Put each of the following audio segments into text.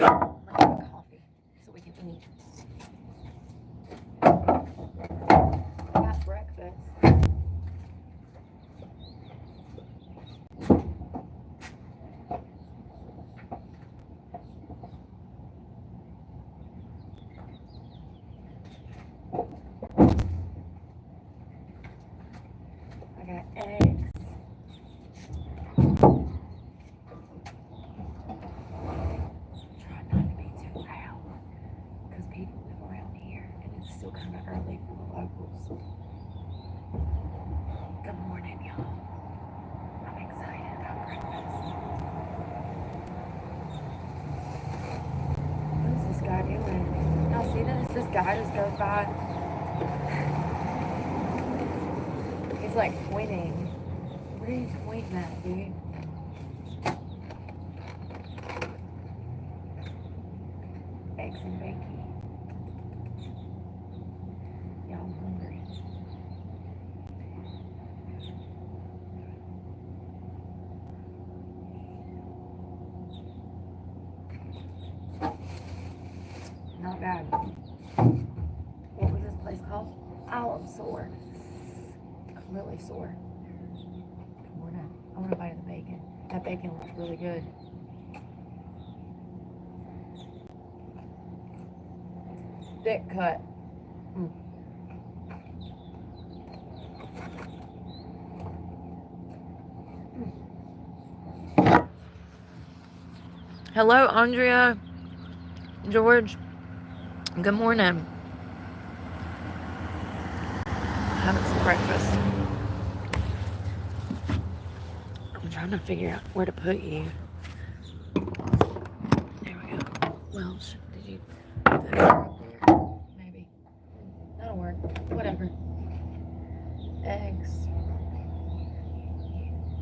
coffee so we can eat. I got breakfast. I got eggs. Try not to be too loud because people live around here and it's still kind of early for the locals. Good morning, y'all. I'm excited about breakfast. What is this guy doing? Y'all see this? This guy just goes by. He's like pointing. What are you pointing at, dude? Eggs and bacon. Y'all, I'm hungry. Not bad. What was this place called? Oh, I'm sore. I'm really sore. Good morning. I want a bite of the bacon. That bacon looks really good. Thick cut. Hello, Andrea. George. Good morning. Having some breakfast. I'm trying to figure out where to put you. There we go. Well, did you put that up there? Maybe. That'll work. Whatever. Eggs.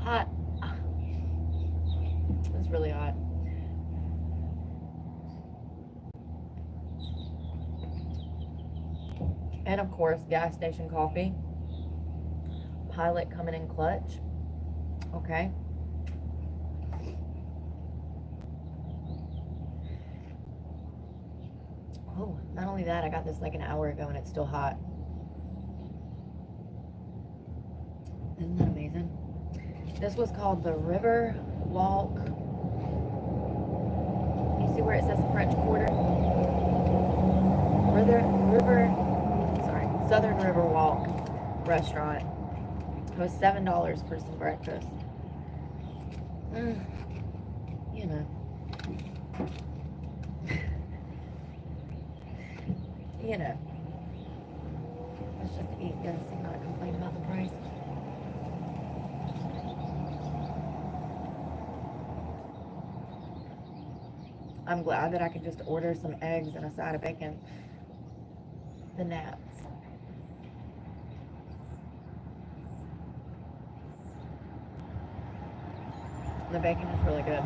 Hot. It's really hot. And of course, gas station coffee. Pilot coming in clutch. Okay. Oh, not only that, I got this like an hour ago and it's still hot. Isn't that amazing? This was called the River Walk. You see where it says French Quarter? Southern River Walk restaurant. It was $7 for some breakfast. You know. You know. Let's just eat this and not complain about the price. I'm glad that I could just order some eggs and a side of bacon. The gnats. The bacon is really good.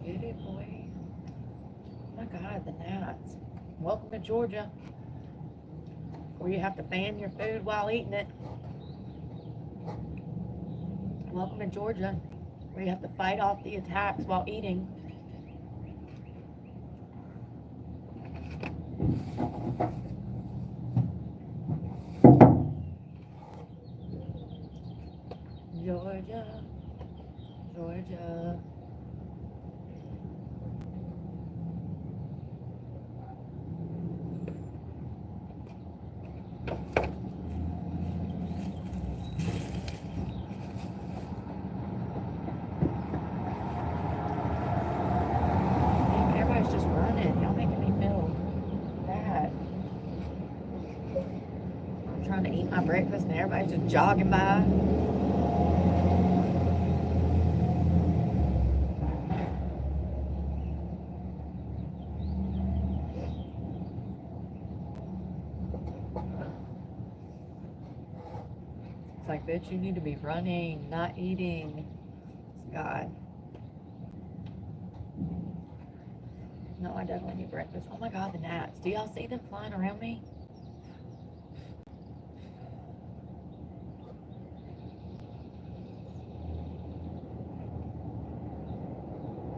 Get it, boy. Oh my God, the gnats. Welcome to Georgia, where you have to fan your food while eating it. Welcome to Georgia, where you have to fight off the attacks while eating. Georgia, Georgia. Everybody's just running. Y'all making me feel bad. I'm trying to eat my breakfast and everybody's just jogging by. It's like bitch, you need to be running, not eating. God. No, I definitely need breakfast. Oh my God, the gnats. Do y'all see them flying around me?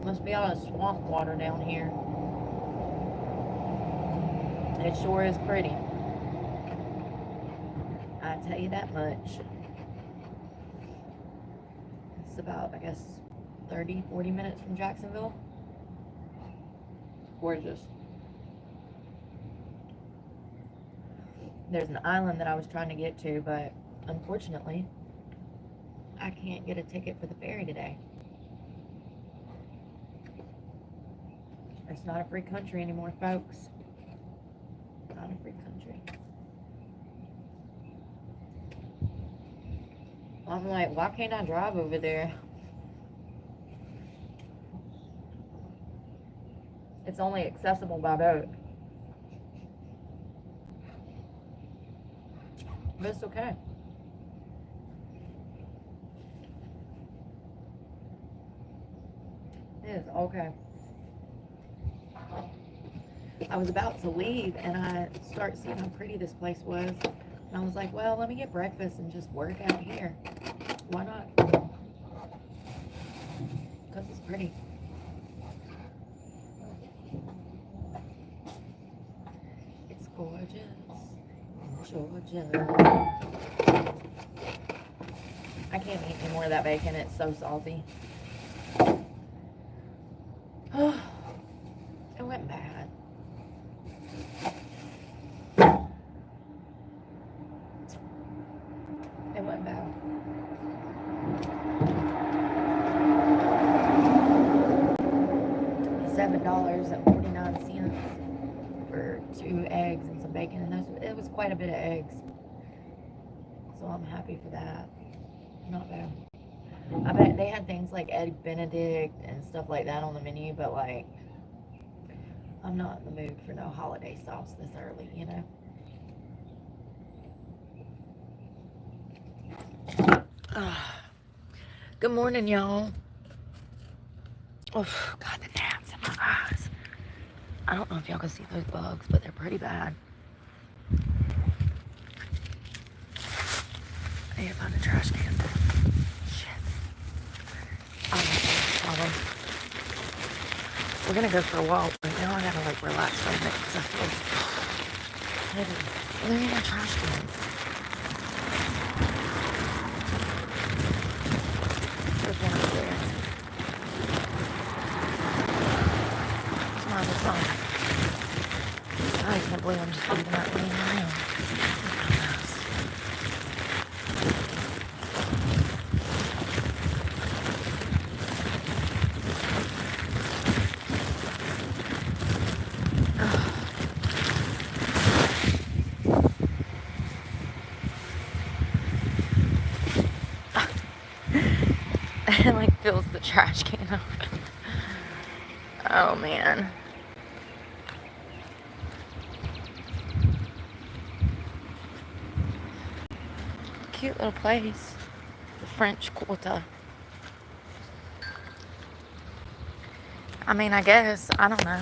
Must be all the swamp water down here. It sure is pretty. I tell you that much. It's about, I guess, 30, 40 minutes from Jacksonville. Gorgeous. There's an island that I was trying to get to, but unfortunately, I can't get a ticket for the ferry today. It's not a free country anymore, folks. Not a free country. I'm like, why can't I drive over there? It's only accessible by boat. But it's okay. It is okay. I was about to leave and I start seeing how pretty this place was. And I was like, well, let me get breakfast and just work out here. Why not? Because it's pretty. It's gorgeous. Georgia. I can't eat any more of that bacon. It's so salty. It went bad. It went bad. $7.49 for 2 eggs and some bacon, and it was quite a bit of eggs. So I'm happy for that. Not bad. I bet they had things like Egg Benedict and stuff like that on the menu, but like, I'm not in the mood for no holiday sauce this early, you know? Good morning, y'all. Oh, God, the gnats in my eyes. I don't know if y'all can see those bugs, but they're pretty bad. I need to find a trash can. Shit. We're gonna go for a walk, but now I gotta like relax for a minute because I feel heavy. Well, there ain't no trash can. There's one over there. Smile, smile. I can't believe I'm just leaving that laying around. It like fills the trash can up. Oh man. Cute little place. The French Quarter. I mean, I guess. I don't know.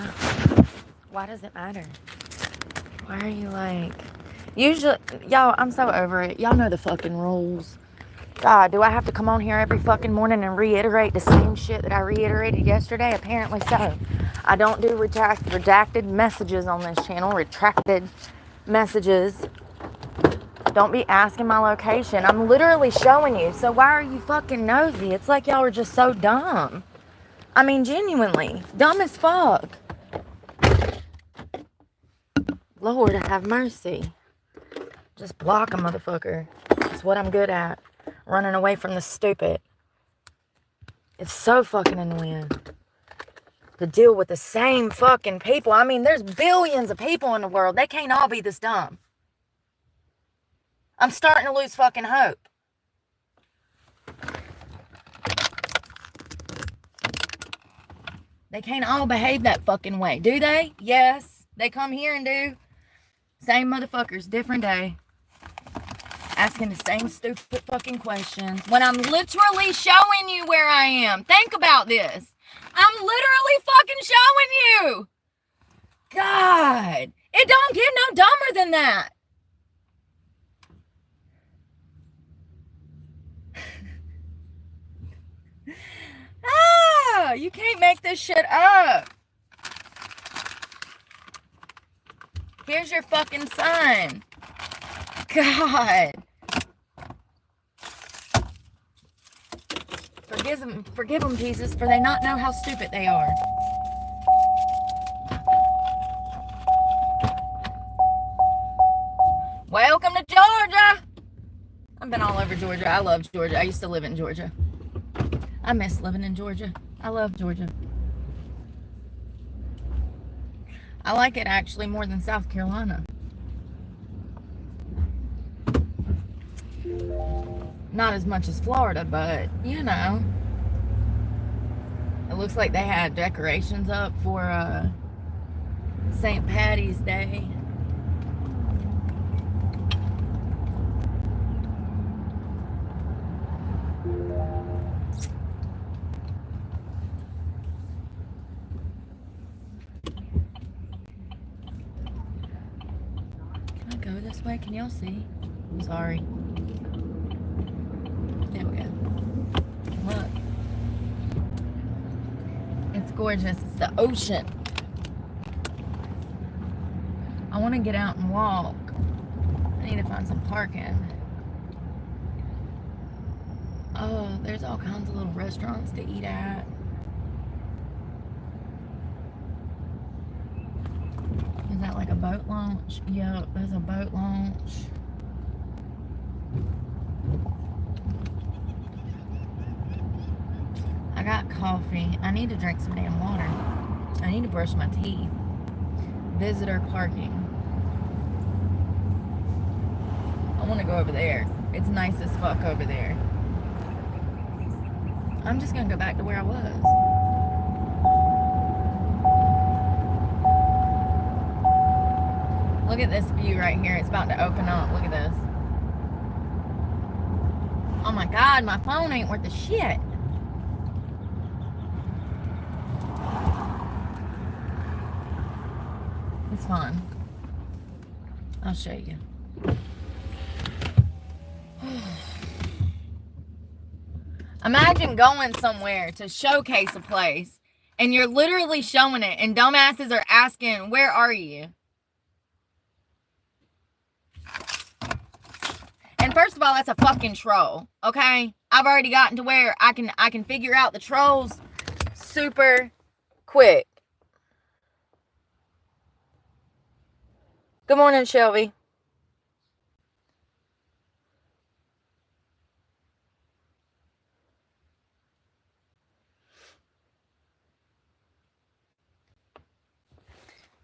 Why does it matter? Why are you like... Usually, y'all, I'm so over it. Y'all know the fucking rules. God, do I have to come on here every fucking morning and reiterate the same shit that I reiterated yesterday? Apparently so. I don't do redacted messages on this channel. Retracted messages. Don't be asking my location. I'm literally showing you. So why are you fucking nosy? It's like y'all are just so dumb. I mean, genuinely. Dumb as fuck. Lord, have mercy. Just block a motherfucker. That's what I'm good at. Running away from the stupid. It's so fucking annoying to deal with the same fucking people. I mean, there's billions of people in the world. They can't all be this dumb. I'm starting to lose fucking hope. They can't all behave that fucking way, do they? Yes, they come here and do. Same motherfuckers, different day. asking the same stupid fucking questions when I'm literally showing you where I am. Think about this. I'm literally fucking showing you. God, it don't get no dumber than that. You can't make this shit up. Here's your fucking sign. God. Forgive them, Jesus, for they not know how stupid they are. Welcome to Georgia. I've been all over Georgia. I love Georgia. I used to live in Georgia. I miss living in Georgia. I love Georgia. I like it actually more than South Carolina. Not as much as Florida, but you know. It looks like they had decorations up for St. Patty's Day. Can I go this way? Can y'all see? I'm sorry. There we go. Look. It's gorgeous. It's the ocean. I want to get out and walk. I need to find some parking. Oh, there's all kinds of little restaurants to eat at. Is that like a boat launch? Yep, there's a boat launch. I got coffee. I need to drink some damn water. I need to brush my teeth. Visitor parking. I want to go over there. It's nice as fuck over there. I'm just going to go back to where I was. Look at this view right here. It's about to open up. Look at this. Oh my God, my phone ain't worth a shit. It's fine. I'll show you. Imagine going somewhere to showcase a place and you're literally showing it and dumbasses are asking, where are you? And first of all, that's a fucking troll, okay? I've already gotten to where I can figure out the trolls super quick. Good morning, Shelby.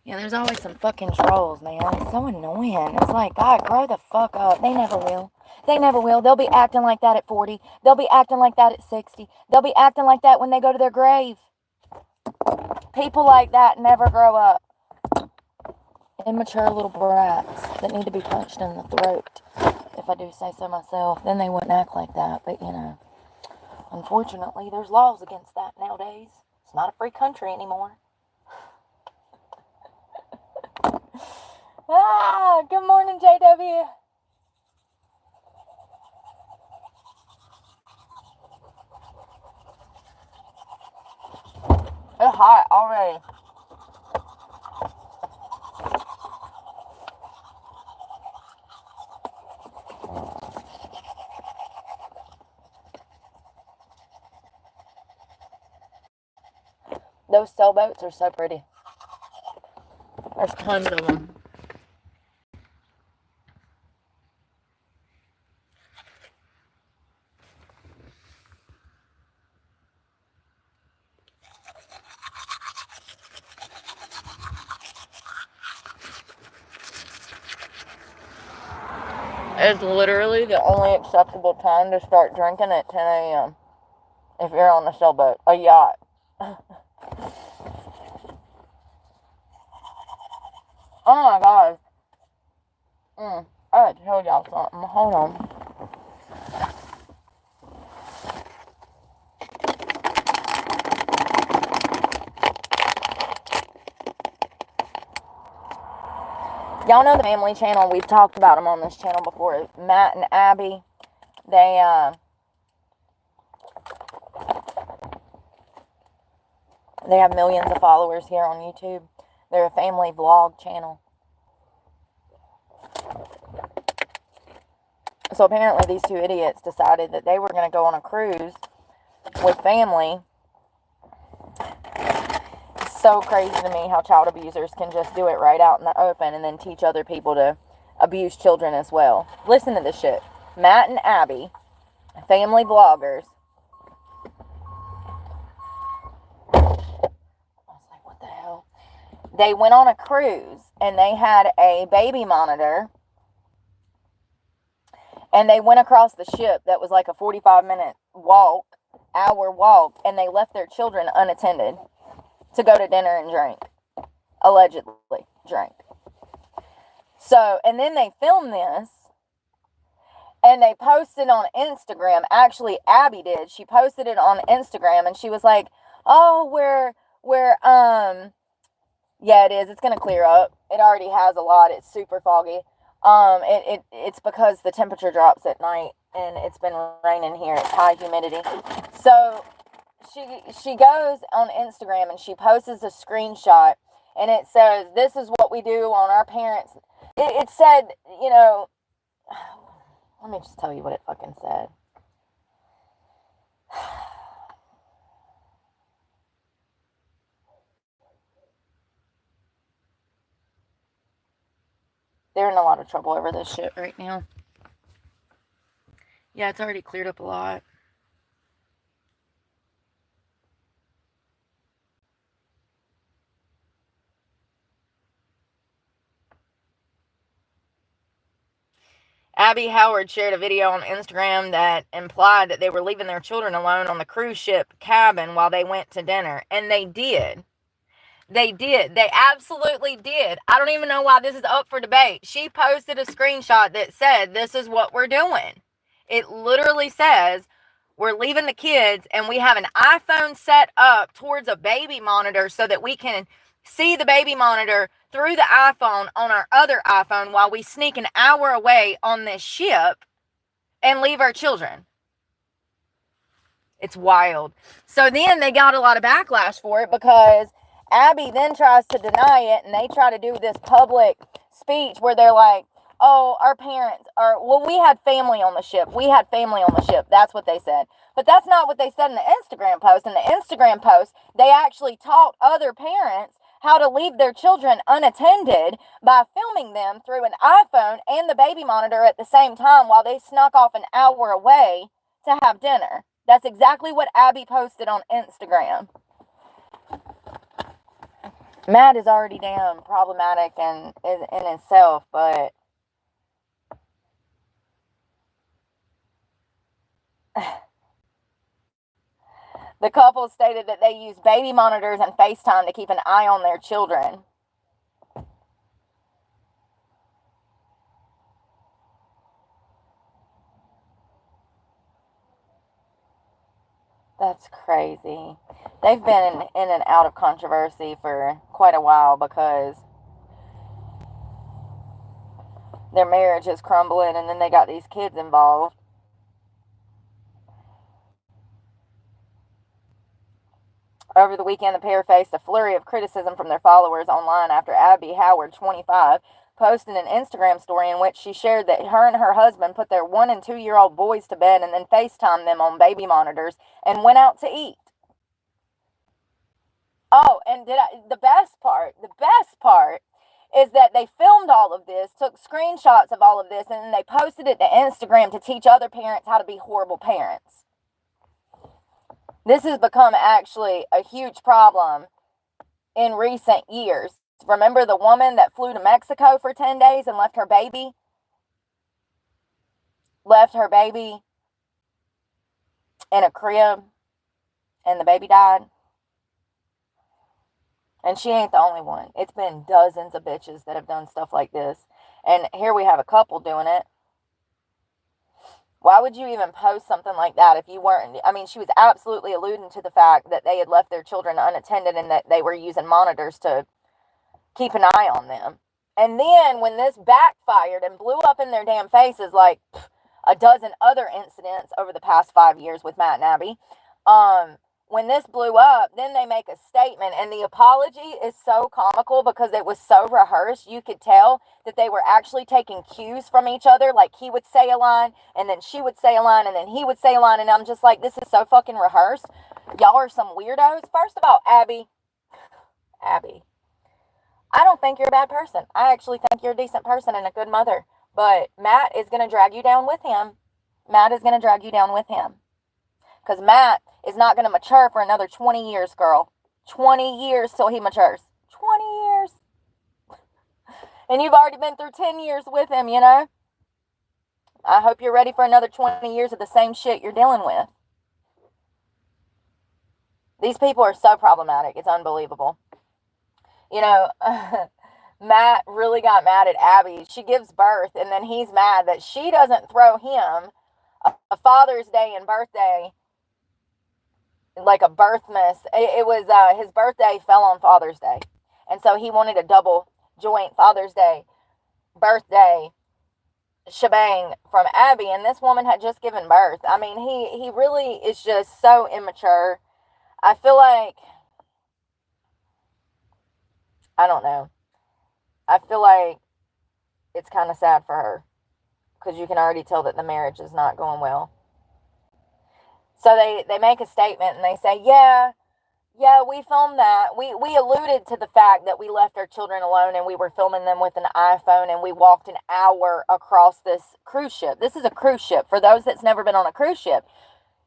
Yeah, there's always some fucking trolls, man. It's so annoying. It's like, God, grow the fuck up. They never will. They never will. They'll be acting like that at 40. They'll be acting like that at 60. They'll be acting like that when they go to their grave. People like that never grow up. Immature little brats that need to be punched in the throat, if I do say so myself. Then they wouldn't act like that. But, you know, unfortunately, there's laws against that nowadays. It's not a free country anymore. Good morning, JW. It's hot already. Those sailboats are so pretty. There's tons of them. It's literally the only acceptable time to start drinking at 10 a.m. if you're on a sailboat, a yacht. Oh my God. I told y'all something. Hold on. Y'all know the family channel. We've talked about them on this channel before. Matt and Abby. They have millions of followers here on YouTube. They're a family vlog channel. So apparently these two idiots decided that they were going to go on a cruise with family. It's so crazy to me how child abusers can just do it right out in the open and then teach other people to abuse children as well. Listen to this shit. Matt and Abby, family vloggers. I was like, what the hell? They went on a cruise and they had a baby monitor. And they went across the ship that was like a 45-minute hour walk, and they left their children unattended to go to dinner and drink. Allegedly drink. So, and then they filmed this, and they posted on Instagram. Actually, Abby did. She posted it on Instagram, and she was like, oh, yeah, it is. It's going to clear up. It already has a lot. It's super foggy. It's because the temperature drops at night and it's been raining here. It's high humidity. So she goes on Instagram and she posts a screenshot and it says, this is what we do on our parents. It said, you know, let me just tell you what it fucking said. They're in a lot of trouble over this shit right now. Yeah, it's already cleared up a lot. Abby Howard shared a video on Instagram that implied that they were leaving their children alone on the cruise ship cabin while they went to dinner. And they did. They did. They absolutely did. I don't even know why this is up for debate. She posted a screenshot that said, this is what we're doing. It literally says, we're leaving the kids and we have an iPhone set up towards a baby monitor so that we can see the baby monitor through the iPhone on our other iPhone while we sneak an hour away on this ship and leave our children. It's wild. So then they got a lot of backlash for it because Abby then tries to deny it, and they try to do this public speech where they're like, oh, our parents are, well, we had family on the ship. We had family on the ship. That's what they said. But that's not what they said in the Instagram post. In the Instagram post, they actually taught other parents how to leave their children unattended by filming them through an iPhone and the baby monitor at the same time while they snuck off an hour away to have dinner. That's exactly what Abby posted on Instagram. Matt is already damn problematic in itself, but the couple stated that they use baby monitors and FaceTime to keep an eye on their children. That's crazy. They've been in and out of controversy for quite a while because their marriage is crumbling and then they got these kids involved. Over the weekend, the pair faced a flurry of criticism from their followers online after Abby Howard, 25, posted an Instagram story in which she shared that her and her husband put their 1- and 2-year-old boys to bed and then FaceTimed them on baby monitors and went out to eat. Oh, and the best part is that they filmed all of this, took screenshots of all of this, and then they posted it to Instagram to teach other parents how to be horrible parents. This has become actually a huge problem in recent years. Remember the woman that flew to Mexico for 10 days and left her baby in a crib and the baby died? And she ain't the only one. It's been dozens of bitches that have done stuff like this. And here we have a couple doing it. Why would you even post something like that if you weren't? I mean, she was absolutely alluding to the fact that they had left their children unattended and that they were using monitors to keep an eye on them. And then when this backfired and blew up in their damn faces like a dozen other incidents over the past 5 years with Matt and Abby, when this blew up, then they make a statement, and the apology is so comical because it was so rehearsed. You could tell that they were actually taking cues from each other. Like, he would say a line, and then she would say a line, and then he would say a line, and I'm just like, this is so fucking rehearsed. Y'all are some weirdos. First of all, Abby, I don't think you're a bad person. I actually think you're a decent person and a good mother. But Matt is going to drag you down with him. Because Matt is not going to mature for another 20 years, girl. 20 years till he matures. 20 years. And you've already been through 10 years with him, you know? I hope you're ready for another 20 years of the same shit you're dealing with. These people are so problematic. It's unbelievable. You know, Matt really got mad at Abby. She gives birth, and then he's mad that she doesn't throw him a Father's Day and birthday, like a birthmas. It was his birthday fell on Father's Day, and so he wanted a double joint Father's Day birthday shebang from Abby, and this woman had just given birth. I mean, he really is just so immature. I feel like, I don't know. I feel like it's kind of sad for her because you can already tell that the marriage is not going well. So they make a statement and they say, yeah, we filmed that. We alluded to the fact that we left our children alone and we were filming them with an iPhone and we walked an hour across this cruise ship. This is a cruise ship. For those that's never been on a cruise ship,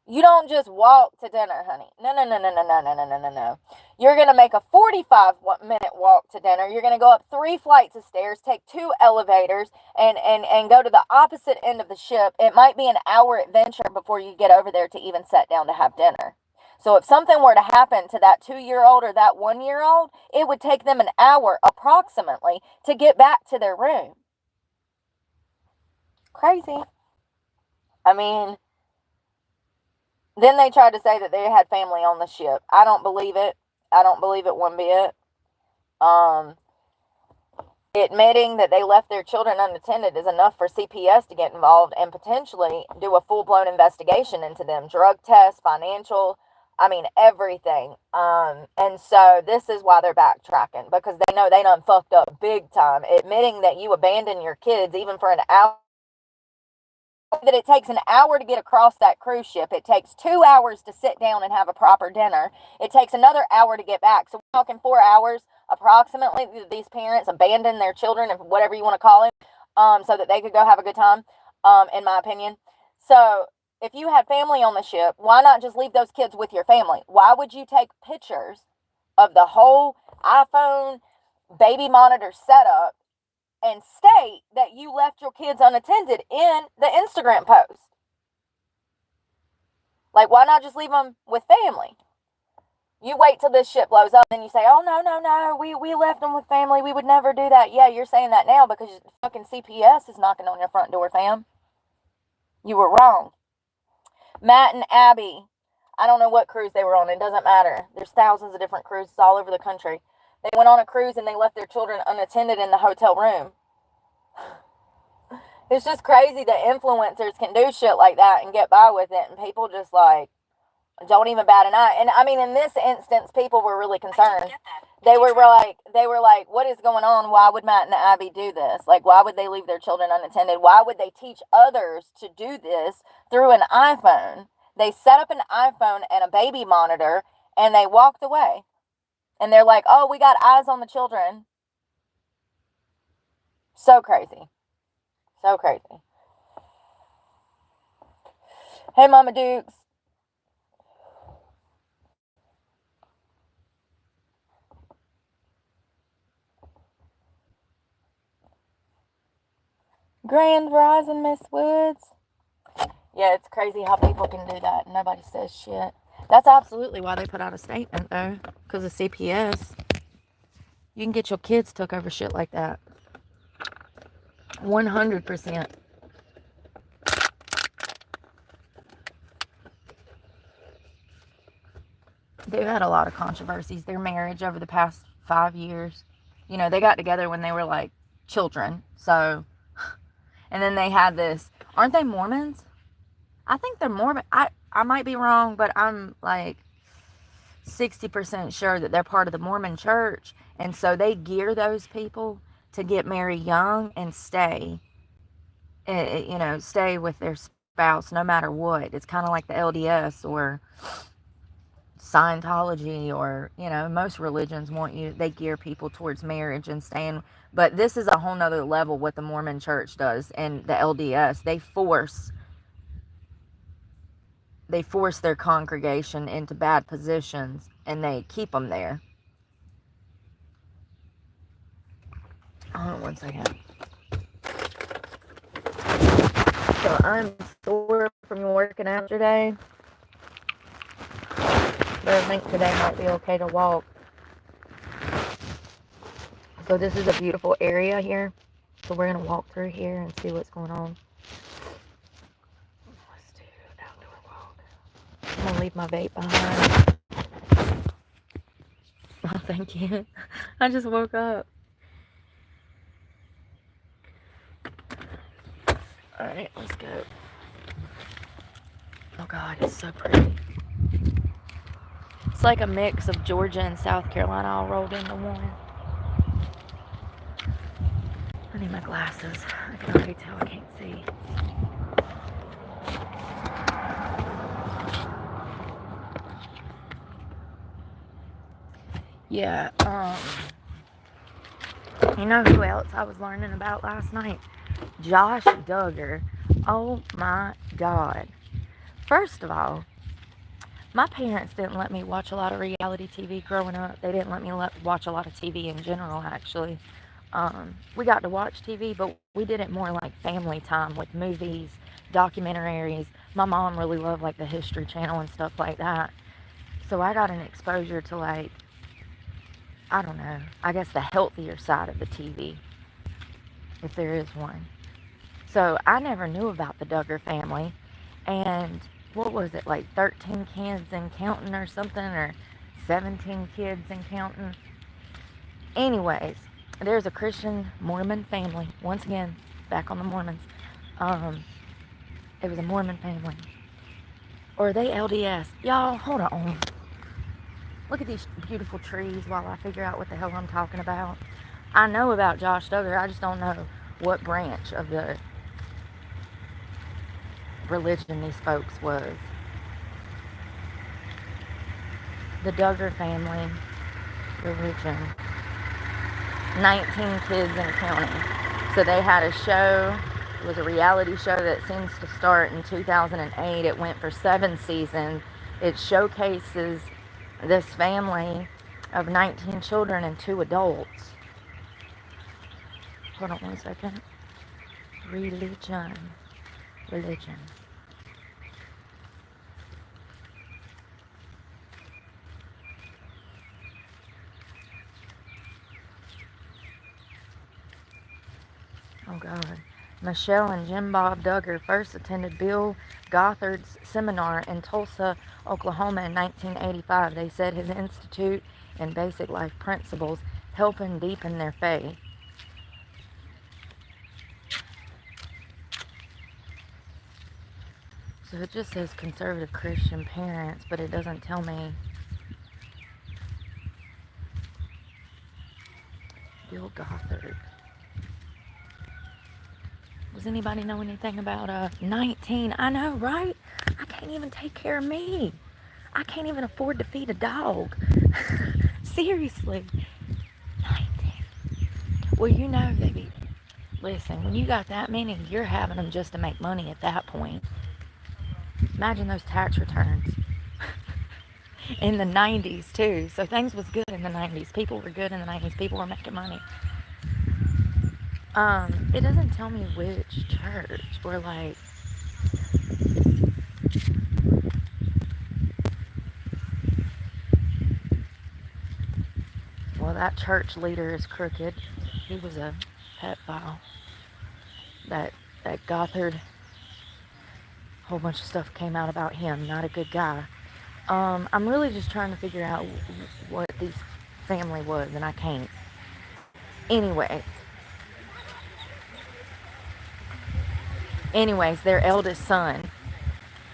you don't just walk to dinner, honey. No. You're going to make a 45-minute walk to dinner. You're going to go up 3 flights of stairs, take 2 elevators, and go to the opposite end of the ship. It might be an hour adventure before you get over there to even sit down to have dinner. So if something were to happen to that 2-year-old or that 1-year-old, it would take them an hour approximately to get back to their room. Crazy. I mean, then they tried to say that they had family on the ship. I don't believe it. I don't believe it one bit. Admitting that they left their children unattended is enough for CPS to get involved and potentially do a full-blown investigation into them. Drug tests, financial, I mean, everything. And so this is why they're backtracking, because they know they done fucked up big time. Admitting that you abandon your kids even for an hour, that it takes an hour to get across that cruise ship. It takes 2 hours to sit down and have a proper dinner. It takes another hour to get back. So we're talking 4 hours approximately. These parents abandon their children, and whatever you want to call it, so that they could go have a good time, in my opinion. So if you had family on the ship, why not just leave those kids with your family? Why would you take pictures of the whole iPhone baby monitor setup and state that you left your kids unattended in the Instagram post? Like, why not just leave them with family? You wait till this shit blows up, and you say, oh, no, we left them with family. We would never do that. Yeah, you're saying that now because fucking CPS is knocking on your front door, fam. You were wrong. Matt and Abby, I don't know what cruise they were on. It doesn't matter. There's thousands of different cruises all over the country. They went on a cruise and they left their children unattended in the hotel room. It's just crazy that influencers can do shit like that and get by with it, and people just like don't even bat an eye. And I mean, in this instance, people were really concerned. They were like, what is going on? Why would Matt and Abby do this? Like, why would they leave their children unattended? Why would they teach others to do this through an iPhone? They set up an iPhone and a baby monitor, and they walked away. And they're like, oh, we got eyes on the children. So crazy. So crazy. Hey, Mama Dukes. Grand Rising, Miss Woods. Yeah, it's crazy how people can do that and nobody says shit. That's absolutely why they put out a statement, though, because of CPS. You can get your kids took over shit like that. 100%. They've had a lot of controversies. Their marriage over the past 5 years. You know, they got together when they were like children. So, and then they had this. Aren't they Mormons? I think they're Mormon. I might be wrong, but I'm like 60% sure that they're part of the Mormon church. And so they gear those people to get married young and stay, you know, stay with their spouse no matter what. It's kind of like the LDS or Scientology, or, you know, most religions want you, they gear people towards marriage and staying. But this is a whole nother level what the Mormon church does, and the LDS. They force their congregation into bad positions, and they keep them there. Hold on one second. So I'm sore from working out today, but I think today might be okay to walk. So this is a beautiful area here. So we're going to walk through here and see what's going on. Let's do outdoor walk. I'm going to leave my vape behind. Oh, thank you. I just woke up. Alright, let's go. Oh God, it's so pretty. It's like a mix of Georgia and South Carolina all rolled into one. I need my glasses. I can already tell I can't see. Yeah, you know who else I was learning about last night? Josh Duggar. Oh my God. First of all, my parents didn't let me watch a lot of reality TV growing up. They didn't let me watch a lot of TV in general, actually. We got to watch TV, but we did it more like family time with movies, documentaries. My mom really loved like the History Channel and stuff like that. So I got an exposure to, like, I don't know, I guess the healthier side of the TV, if there is one. So I never knew about the Duggar family. And what was it, like 13 kids and counting or something, or 17 kids and counting? Anyways, there's a Christian Mormon family. Once again, back on the Mormons. It was a Mormon family. Or are they LDS? Y'all, hold on. Look at these beautiful trees while I figure out what the hell I'm talking about. I know about Josh Duggar. I just don't know what branch of the religion these folks was. The Duggar family religion. 19 kids and counting. So they had a show. It was a reality show that seems to start in 2008. It went for 7 seasons. It showcases this family of 19 children and 2 adults. Hold on one second. Religion. Oh God. Michelle and Jim Bob Duggar first attended Bill Gothard's seminar in Tulsa, Oklahoma in 1985. They said his institute and basic life principles help and deepen their faith. So it just says conservative Christian parents, but it doesn't tell me. Bill Gothard. Does anybody know anything about 19? I know, right? I can't even take care of me. I can't even afford to feed a dog. Seriously. 19. Well, you know, baby. Listen, when you got that many, you're having them just to make money at that point. Imagine those tax returns. In the 90s, too. So things was good in the 90s. People were good in the 90s. People were making money. It doesn't tell me which church or like. Well, that church leader is crooked. He was a pedophile. that Gothard, whole bunch of stuff came out about him. Not a good guy. I'm really just trying to figure out what this family was, and I can't. Anyway, their eldest son,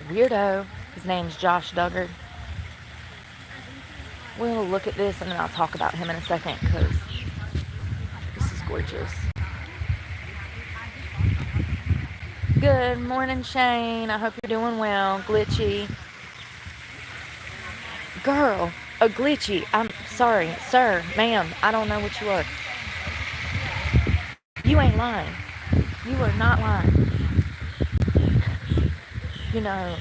weirdo. His name's Josh Duggar. We'll look at this, and then I'll talk about him in a second because this is gorgeous. Good morning, Shane. I hope you're doing well. Glitchy. Girl, a glitchy. I'm sorry, sir, ma'am. I don't know what you are. You ain't lying. You are not lying. You know,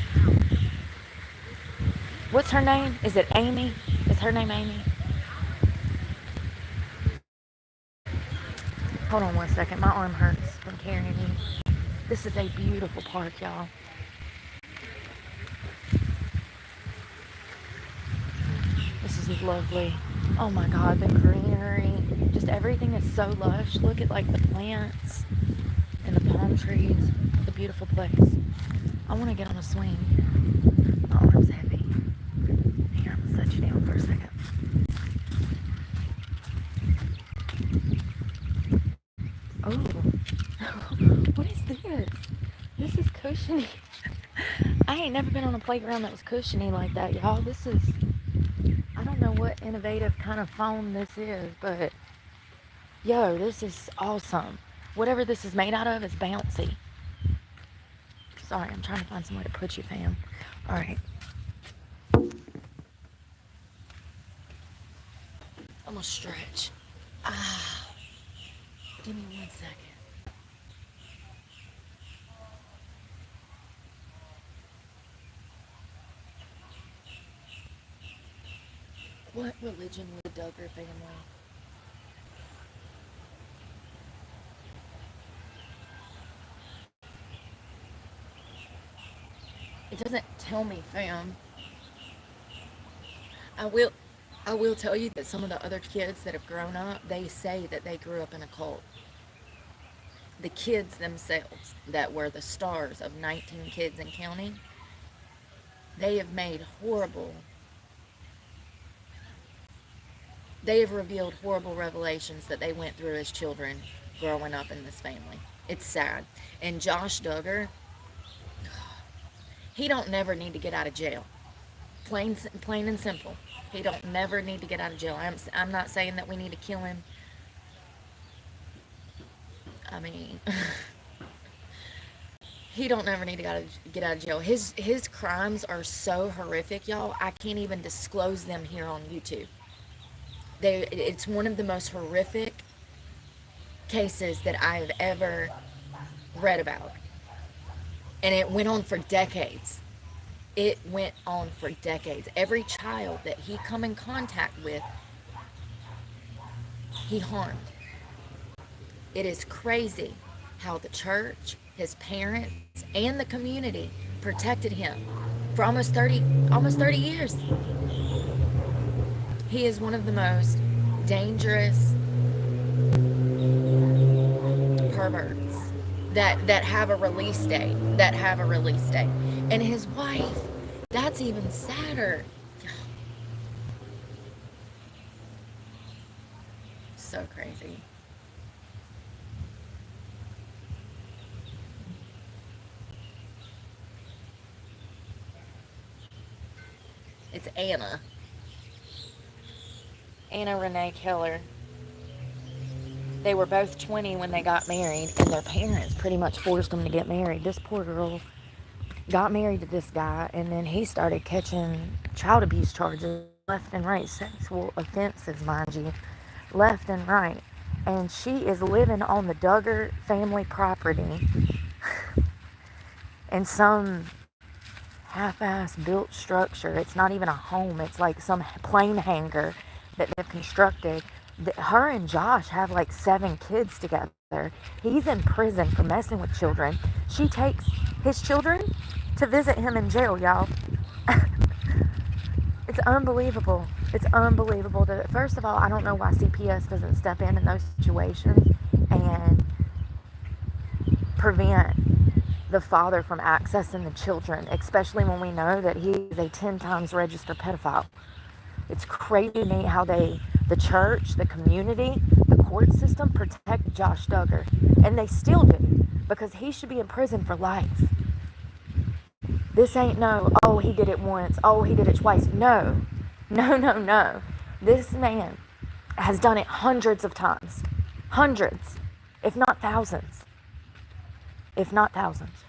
what's her name? Is it Amy? Is her name Amy? Hold on one second. My arm hurts from carrying you. This is a beautiful park, y'all. This is lovely. Oh my God, the greenery. Just everything is so lush. Look at like the plants and the palm trees. It's a beautiful place. I want to get on a swing. My arm's heavy. Here, I'm gonna set you down for a second. Oh, what is this? This is cushiony. I ain't never been on a playground that was cushiony like that, y'all. This is, I don't know what innovative kind of foam this is, but yo, this is awesome. Whatever this is made out of is bouncy. Sorry, I'm trying to find somewhere to put you, fam. All right. I'm gonna stretch. Give me 1 second. What religion was the Duggar family? It doesn't tell me, fam. I will tell you that some of the other kids that have grown up, they say that they grew up in a cult. The kids themselves that were the stars of 19 kids and counting, they have revealed horrible revelations that they went through as children growing up in this family. It's sad. And Josh Duggar, he don't never need to get out of jail. Plain and simple. He don't never need to get out of jail. I'm not saying that we need to kill him. I mean, he don't never need to get out of jail. His crimes are so horrific, y'all. I can't even disclose them here on YouTube. It's one of the most horrific cases that I have ever read about. And it went on for decades. It went on for decades. Every child that he come in contact with, he harmed. It is crazy how the church, his parents, and the community protected him for almost 30 years. He is one of the most dangerous perverts that have a release date. And his wife, that's even sadder. So crazy. It's Anna Renee Keller. They were both 20 when they got married, and their parents pretty much forced them to get married. This poor girl got married to this guy, and then he started catching child abuse charges left and right, sexual offenses, mind you, left and right. And she is living on the Duggar family property in some half-ass built structure. It's not even a home. It's like some plane hangar that they've constructed. Her and Josh have like 7 kids together. He's in prison for messing with children. She takes his children to visit him in jail, y'all. It's unbelievable. It's unbelievable. First of all, I don't know why CPS doesn't step in those situations and prevent the father from accessing the children, especially when we know that he is a 10 times registered pedophile. It's crazy to me how the church, the community, the court system protect Josh Duggar. And they still do, because he should be in prison for life. This ain't no, oh, he did it once, oh, he did it twice. No. No. This man has done it hundreds of times. Hundreds, if not thousands. If not thousands.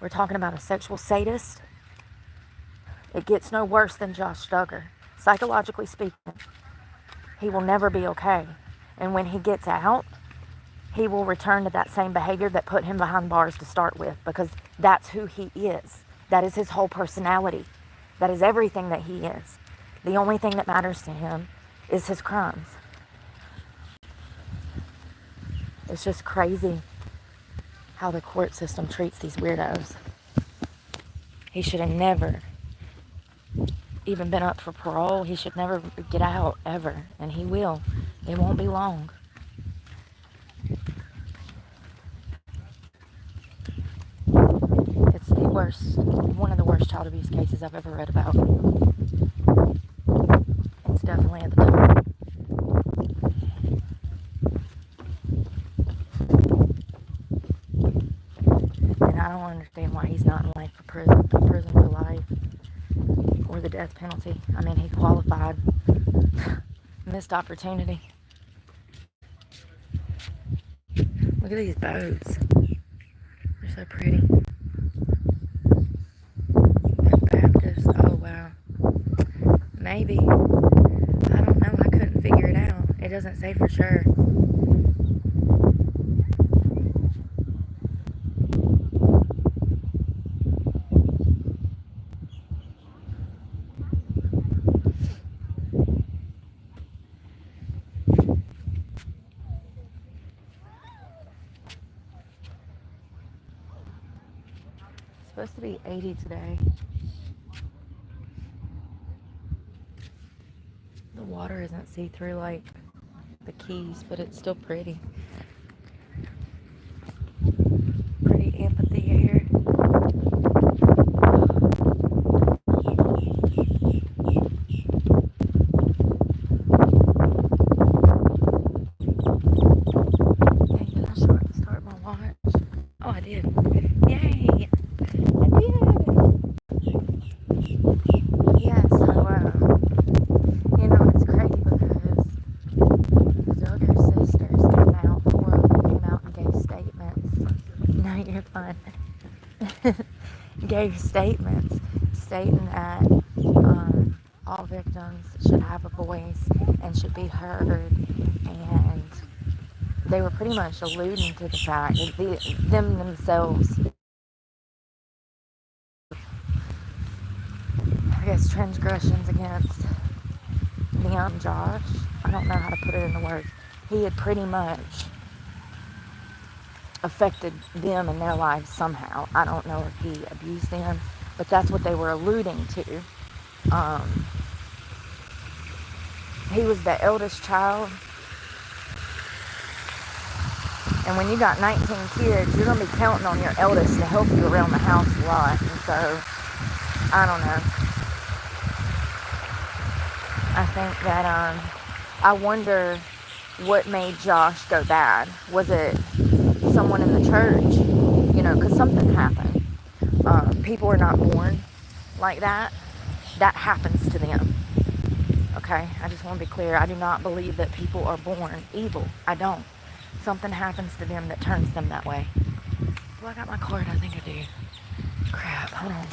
We're talking about a sexual sadist. It gets no worse than Josh Duggar. Psychologically speaking, he will never be okay. And when he gets out, he will return to that same behavior that put him behind bars to start with, because that's who he is. That is his whole personality. That is everything that he is. The only thing that matters to him is his crimes. It's just crazy how the court system treats these weirdos. He should have never even been up for parole. He should never get out, ever. And he will. It won't be long. It's the worst, one of the worst child abuse cases I've ever read about. It's definitely at the top. And I don't understand why he's not in life for prison for life, or the death penalty. I mean, he qualified. Missed opportunity. Look at these boats. They're so pretty. They're Baptist. Oh, wow. Maybe. I don't know. I couldn't figure it out. It doesn't say for sure. It's supposed to be 80 today. The water isn't see-through like the Keys, but it's still pretty. Pretty amphitheater. Dang, did I start my watch? Oh, I did. Yay! I did! Yeah, so, you know, it's crazy because the Duggar sisters four of them came out and gave statements. No, you're fine. Gave statements stating that all victims should have a voice and should be heard, and they were pretty much alluding to the fact that them themselves, I guess, transgressions against them, Josh. I don't know how to put it into words. He had pretty much affected them in their lives somehow. I don't know if he abused them, but that's what they were alluding to. He was the eldest child. And when you got 19 kids, you're going to be counting on your eldest to help you around the house a lot. And so, I don't know. I think that, I wonder what made Josh go bad. Was it someone in the church? You know, because something happened. People are not born like that. That happens to them. Okay? I just want to be clear. I do not believe that people are born evil. I don't. Something happens to them that turns them that way. Well, I got my card. I think I do. Crap. Hold on.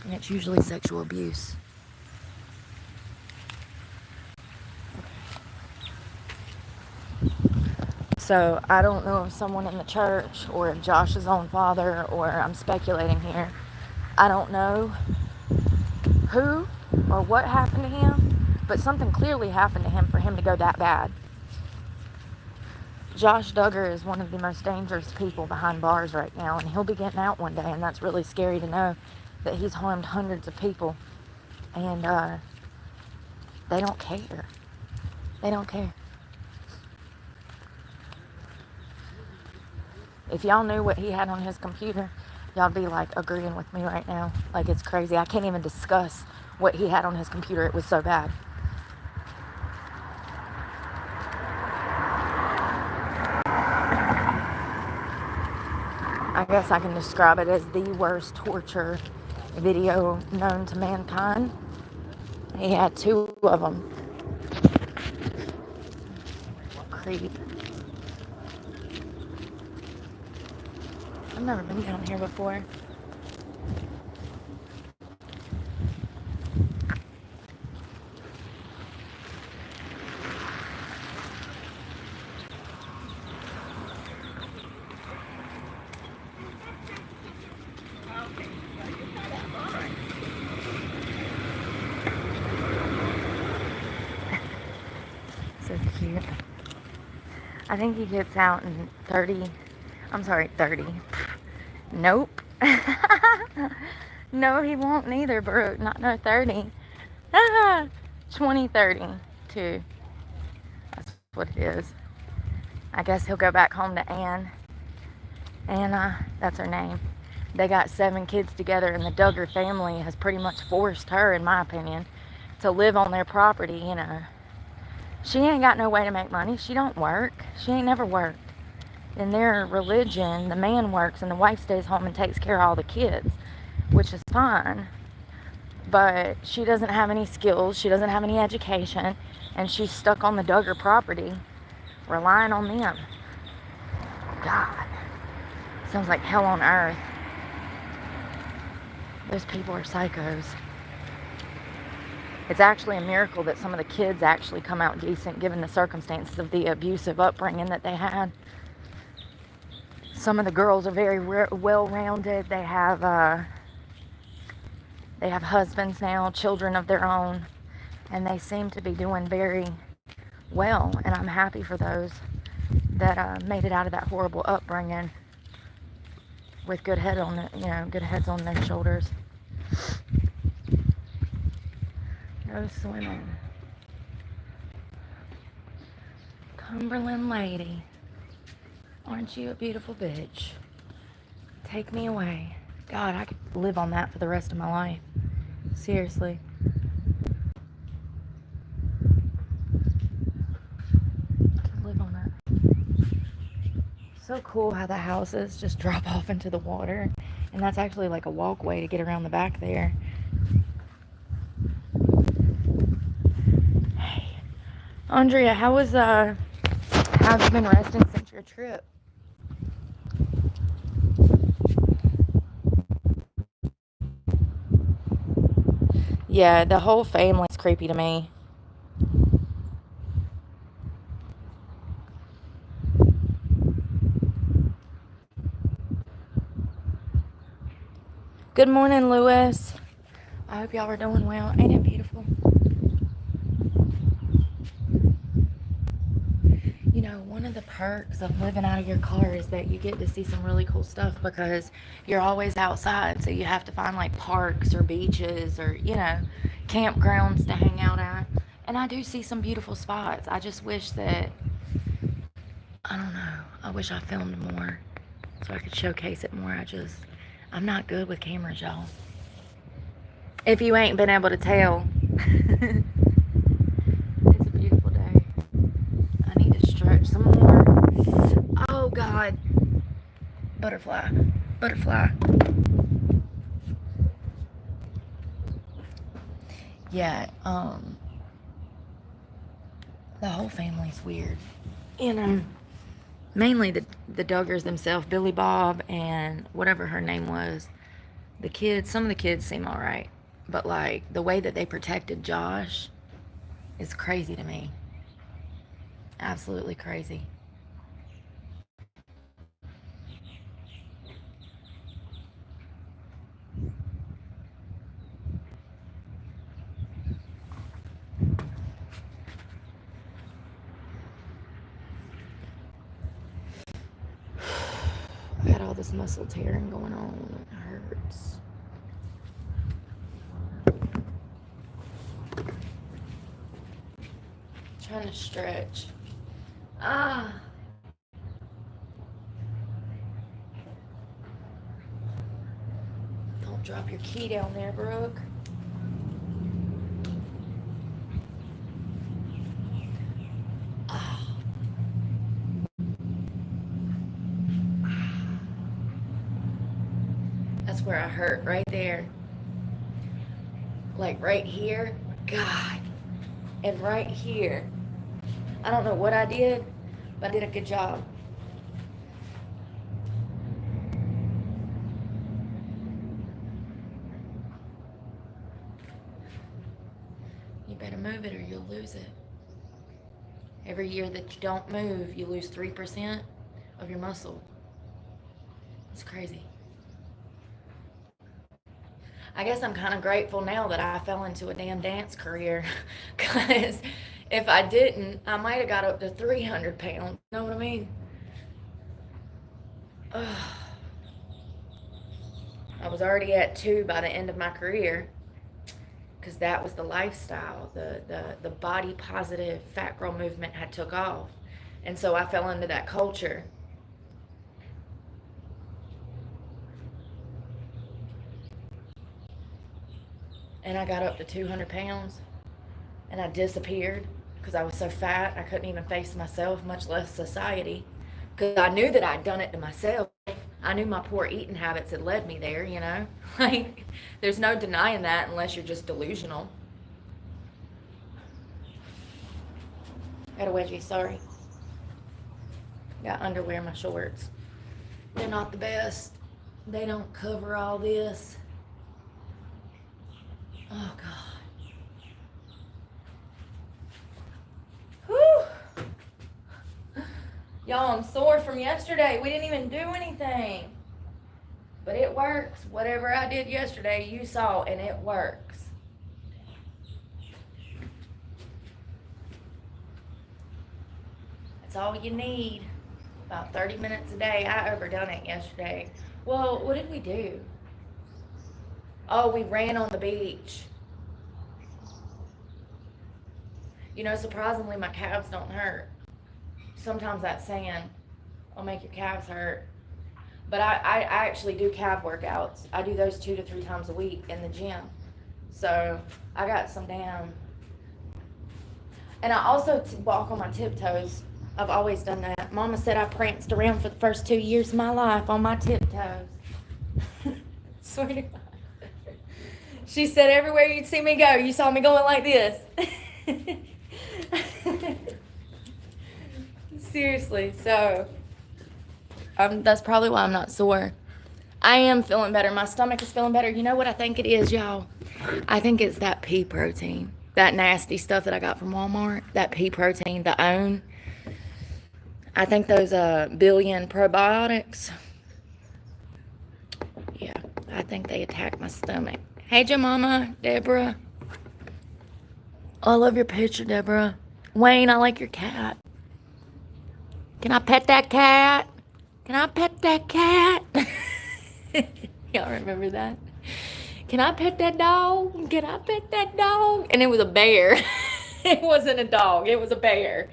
And it's usually sexual abuse. So I don't know if someone in the church or if Josh's own father, or I'm speculating here. I don't know who or what happened to him, but something clearly happened to him for him to go that bad. Josh Duggar is one of the most dangerous people behind bars right now, and he'll be getting out one day, and that's really scary to know that he's harmed hundreds of people, and they don't care. They don't care. If y'all knew what he had on his computer, y'all be like agreeing with me right now. Like, it's crazy. I can't even discuss what he had on his computer. It was so bad. I guess I can describe it as the worst torture video known to mankind. He had 2 of them. Creep. I've never been down here before. So cute. I think he gets out in 30. I'm sorry, 30. Nope. No, he won't neither, Brooke. Not no 30. 2032. That's what it is. I guess he'll go back home to Ann. Anna, that's her name. They got 7 kids together, and the Duggar family has pretty much forced her, in my opinion, to live on their property, you know. She ain't got no way to make money. She don't work. She ain't never worked. In their religion, the man works and the wife stays home and takes care of all the kids, which is fine. But she doesn't have any skills. She doesn't have any education, and she's stuck on the Duggar property, relying on them. God. Sounds like hell on earth. Those people are psychos. It's actually a miracle that some of the kids actually come out decent given the circumstances of the abusive upbringing that they had. Some of the girls are very well-rounded. They have husbands now, children of their own, and they seem to be doing very well. And I'm happy for those that made it out of that horrible upbringing with good heads on their shoulders. Go swimming. Cumberland lady, aren't you a beautiful bitch? Take me away. God, I could live on that for the rest of my life. Seriously. I could live on that. So cool how the houses just drop off into the water. And that's actually like a walkway to get around the back there. Hey, Andrea, how have you been resting since your trip? Yeah, the whole family's creepy to me. Good morning, Lewis. I hope y'all are doing well. Ain't it beautiful? You know, one of the perks of living out of your car is that you get to see some really cool stuff because you're always outside. So you have to find like parks or beaches or, campgrounds to hang out at. And I do see some beautiful spots. I just wish that, I don't know, I wish I filmed more so I could showcase it more. I'm not good with cameras, y'all. If you ain't been able to tell. It's a beautiful day. I need to stretch some more. Oh, God. Butterfly. Yeah, the whole family's weird. Mainly the Duggars themselves, Billy Bob and whatever her name was. Some of the kids seem all right. But, like, the way that they protected Josh is crazy to me. Absolutely crazy. I got all this muscle tearing going on. It hurts. Trying to stretch. drop your key down there, Brooke. Oh. That's where I hurt, right there. Like right here. God. And right here. I don't know what I did, but I did a good job. You better move it or you'll lose it. Every year that you don't move, you lose 3% of your muscle. It's crazy. I guess I'm kind of grateful now that I fell into a damn dance career, because if I didn't, I might have got up to 300 pounds. You know what I mean? Ugh. I was already at 2 by the end of my career, because that was the lifestyle. The body positive fat girl movement had took off, and so I fell into that culture. And I got up to 200 pounds, and I disappeared because I was so fat I couldn't even face myself, much less society, because I knew that I'd done it to myself. I knew my poor eating habits had led me there, you know? Like, there's no denying that unless you're just delusional. Got a wedgie, sorry. Got underwear in my shorts. They're not the best. They don't cover all this. Oh, God. Whew. Y'all, I'm sore from yesterday. We didn't even do anything. But it works. Whatever I did yesterday, you saw, and it works. That's all you need. About 30 minutes a day. I overdone it yesterday. Well, what did we do? Oh, we ran on the beach. You know, surprisingly, my calves don't hurt. Sometimes that sand will make your calves hurt. But I actually do calf workouts. I do those 2 to 3 times a week in the gym. So I got some damn... And I also walk on my tiptoes. I've always done that. Mama said I pranced around for the first 2 years of my life on my tiptoes. Swear to God. She said everywhere you'd see me go, you saw me going like this. Seriously, so that's probably why I'm not sore. I am feeling better. My stomach is feeling better. You know what I think it is, y'all? I think it's that pea protein. That nasty stuff that I got from Walmart. That pea protein, the OWN. I think those billion probiotics. Yeah, I think they attack my stomach. Hey, Jemima, Deborah. Oh, I love your picture, Deborah. Wayne, I like your cat. Can I pet that cat? Can I pet that cat? Y'all remember that? Can I pet that dog? Can I pet that dog? And it was a bear. It wasn't a dog. It was a bear.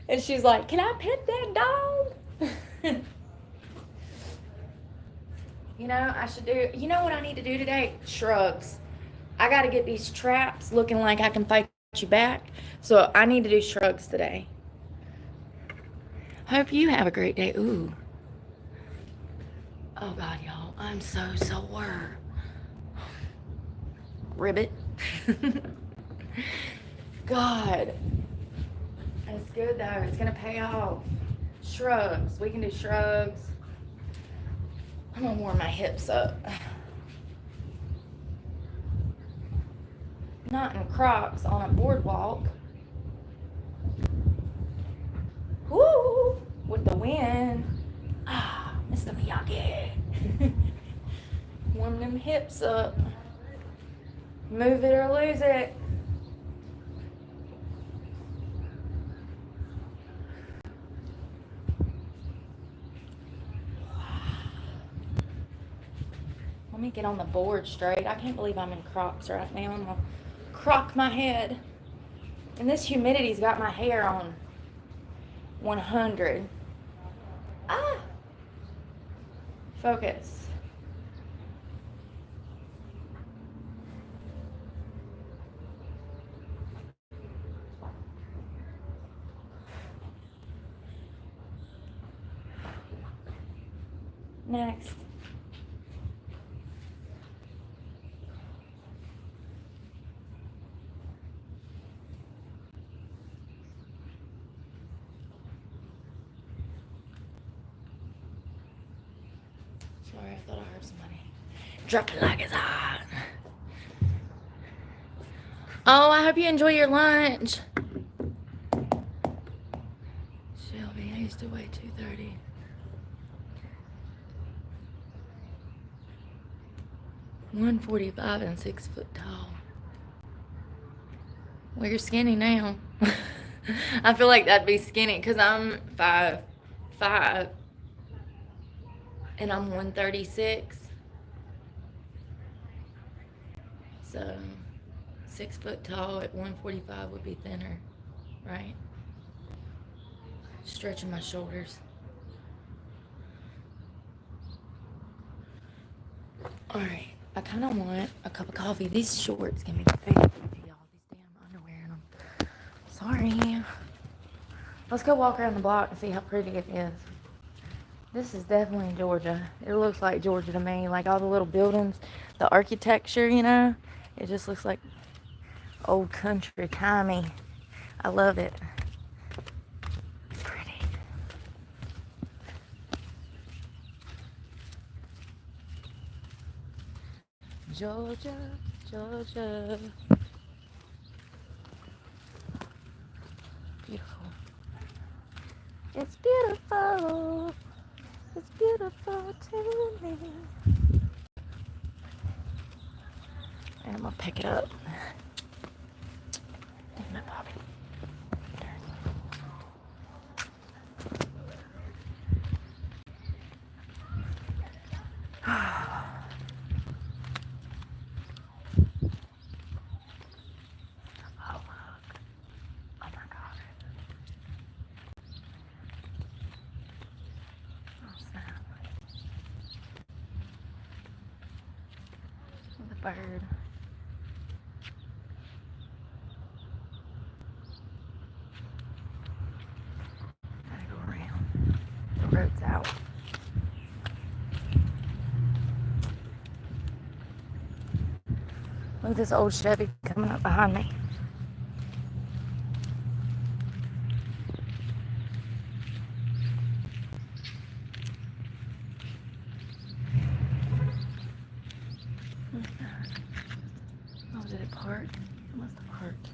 And she's like, can I pet that dog? You know, I should do... You know what I need to do today? Shrugs. I got to get these traps looking like I can fight you back. So I need to do shrugs today. Hope you have a great day. Ooh. Oh, God, y'all. I'm so sore. Ribbit. God. That's good, though. It's going to pay off. Shrugs. We can do shrugs. I'm going to warm my hips up. Not in Crocs on a boardwalk. Woo! With the wind. Ah, Mr. Miyagi. Warm them hips up. Move it or lose it. Let me get on the board straight. I can't believe I'm in Crocs right now. I'm gonna crock my head. And this humidity's got my hair on 100. Ah! Focus. Next. Sorry, I thought I heard somebody. Drop it like it's hot. Oh, I hope you enjoy your lunch. Shelby, I used to weigh 230. 145 and 6 foot tall. Well, you're skinny now. I feel like that'd be skinny because I'm 5'5" and I'm 136. So 6 foot tall at 145 would be thinner, right? Stretching my shoulders. Alright, I kind of want a cup of coffee. These shorts can be fake, y'all. These damn underwear in them. Sorry. Let's go walk around the block and see how pretty it is. This is definitely Georgia. It looks like Georgia to me. Like all the little buildings, the architecture, you know. It just looks like old country, timey. I love it. It's pretty. Georgia, Georgia. Beautiful. It's beautiful. It's beautiful to me. And I'm gonna pick it up. Damn it, Bobby. Bird. Gotta go around. The road's out. Look at this old Chevy coming up behind me. Oh, did it park? It must have parked.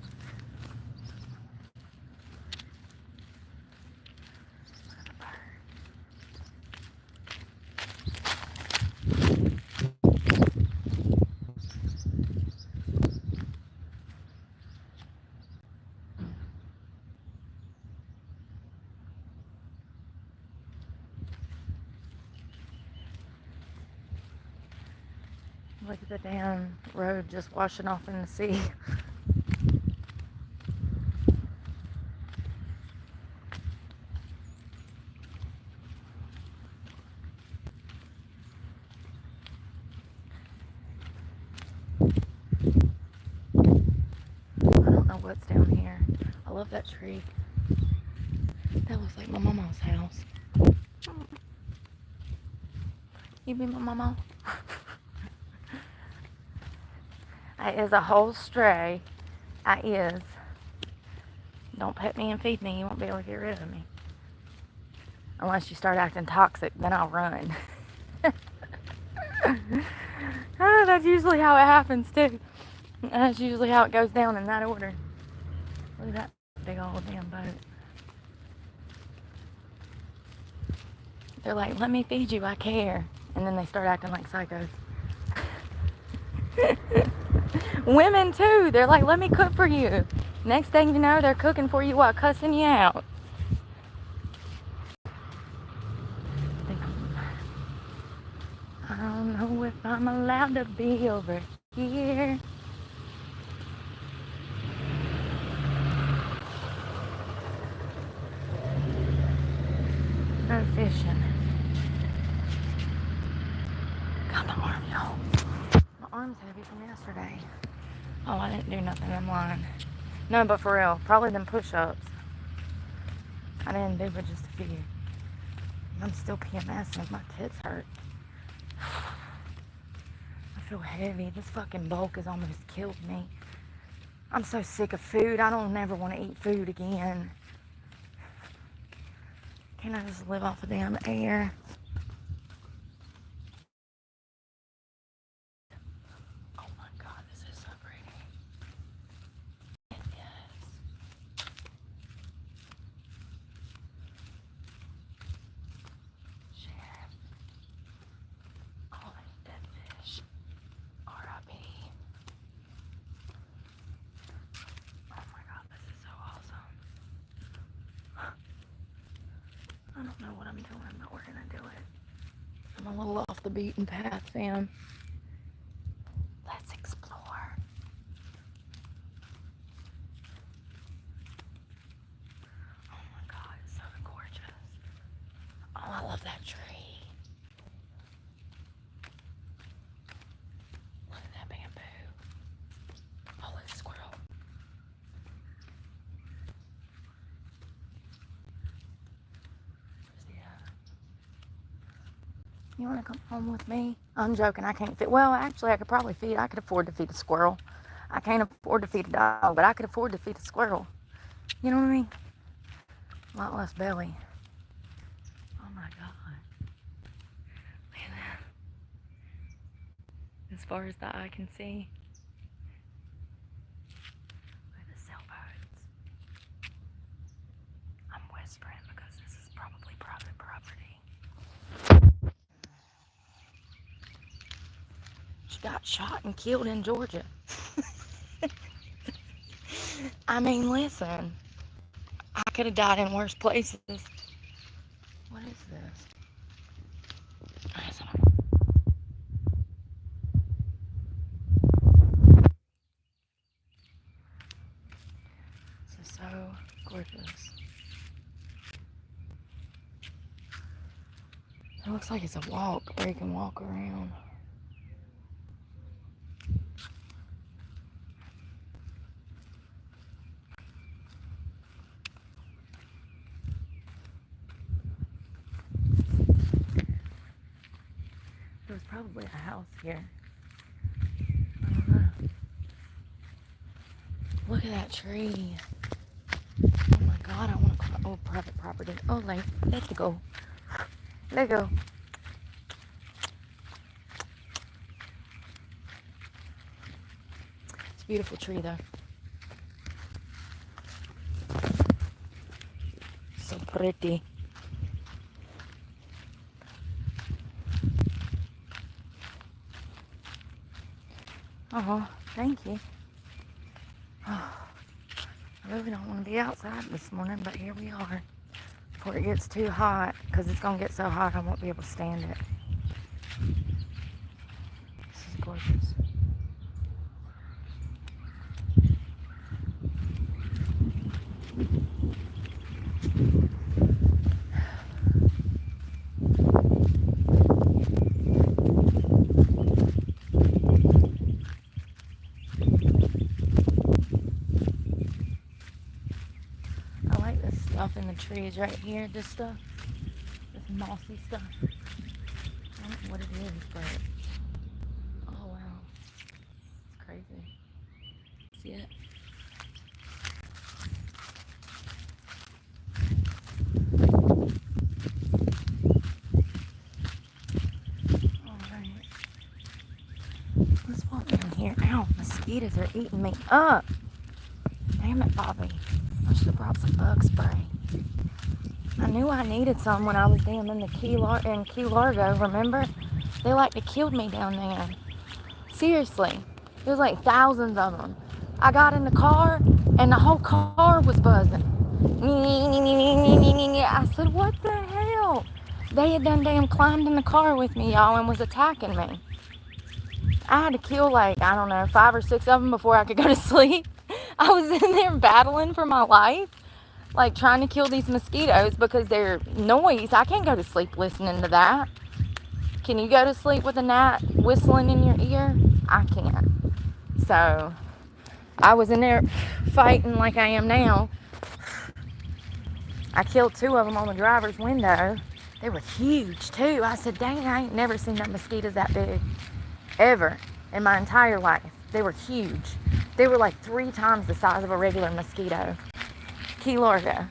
Look at the damn road just washing off in the sea. I don't know what's down here. I love that tree. That looks like my mama's house. You be my mama? I is a whole stray. I is. Don't pet me and feed me. You won't be able to get rid of me. Unless you start acting toxic, then I'll run. That's usually how it happens too. That's usually how it goes down in that order. Look at that big old damn boat. They're like, let me feed you, I care. And then they start acting like psychos. Women too, they're like, let me cook for you. Next thing you know, they're cooking for you while cussing you out. I don't know if I'm allowed to be over here. No fishing. Got my arm, y'all. My arm's heavy from yesterday. Oh, I didn't do nothing. I'm lying. No, but for real, probably them push-ups. I didn't do but just a few. I'm still PMSing. My tits hurt. feel heavy. This fucking bulk has almost killed me. I'm so sick of food. I don't ever want to eat food again. Can I just live off the damn air? Oh my God, this is so pretty. Yes. Sheriff. Oh, dead fish. R.I.P. Oh my God, this is so awesome. I don't know what I'm doing, but we're gonna do it. I'm a little off the beaten path, fam. Let's explore. Oh my God, it's so gorgeous. Oh, I love that tree. Look at that bamboo. Oh, look at the squirrel. You want to come home with me? I'm joking. I can't feed. Well, actually, I could probably feed. I could afford to feed a squirrel. I can't afford to feed a dog, but I could afford to feed a squirrel. You know what I mean? A lot less belly. Oh my God. Look at that. As far as the eye can see. Look at the sailboats. I'm whispering because this is probably private property. She got shot and killed in Georgia. I mean, listen. I could have died in worse places. What is this? This is so gorgeous. It looks like it's a walk where you can walk around. There was probably a house here. I don't know. Look at that tree. Oh my God, I want to call it private property. Oh, let's go. Let's go. It's a beautiful tree, though. So pretty. Oh, thank you. Oh, I really don't want to be outside this morning, but here we are. Before it gets too hot, because it's going to get so hot I won't be able to stand it. This is gorgeous. Stuff in the trees right here, this stuff, this mossy stuff. I don't know what it is, but oh wow, it's crazy. See it? Alright, let's walk down here. Ow, mosquitoes are eating me up. Damn it, Bobby. I should have brought some bug spray. I knew I needed some when I was down in Key Largo, remember? They like to kill me down there. Seriously. There's like thousands of them. I got in the car and the whole car was buzzing. I said, what the hell? They had done damn climbed in the car with me, y'all, and was attacking me. I had to kill like, I don't know, 5 or 6 of them before I could go to sleep. I was in there battling for my life, like trying to kill these mosquitoes because their noise. I can't go to sleep listening to that. Can you go to sleep with a gnat whistling in your ear? I can't. So I was in there fighting like I am now. I killed 2 of them on the driver's window. They were huge too. I said, dang, I ain't never seen that mosquitoes that big. Ever. in my entire life. They were huge. They were like 3 times the size of a regular mosquito. Key Largo.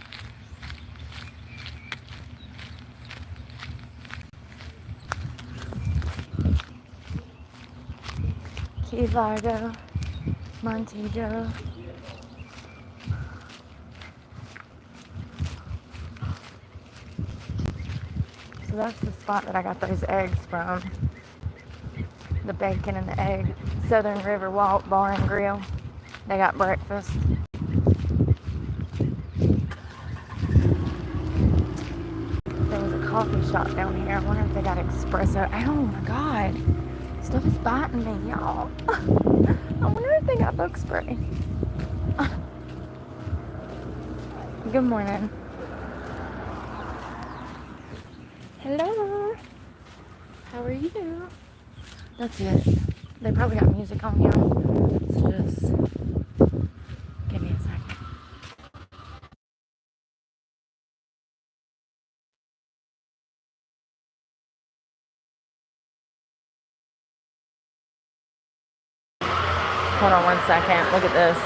Key Largo, Montego. So that's the spot that I got those eggs from. The bacon and the egg. Southern River Walk Bar and Grill. They got breakfast. There was a coffee shop down here. I wonder if they got espresso. Oh my god. Stuff is biting me, y'all. I wonder if they got bug spray. Good morning. Hello. How are you? That's it. They probably got music on, y'all. So just give me a second. Hold on 1 second. Look at this.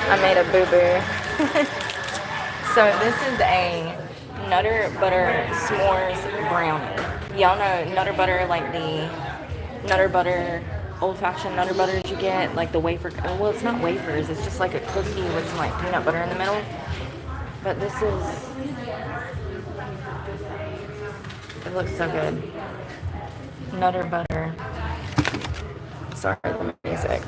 I made a boo-boo. So this is a Nutter Butter S'mores brownie. Y'all know Nutter Butter, like the Nutter Butter, old-fashioned Nutter Butters you get, like the wafer, well, it's not wafers, it's just like a cookie with some like peanut butter in the middle. But this is, it looks so good. Nutter Butter. Sorry, the music.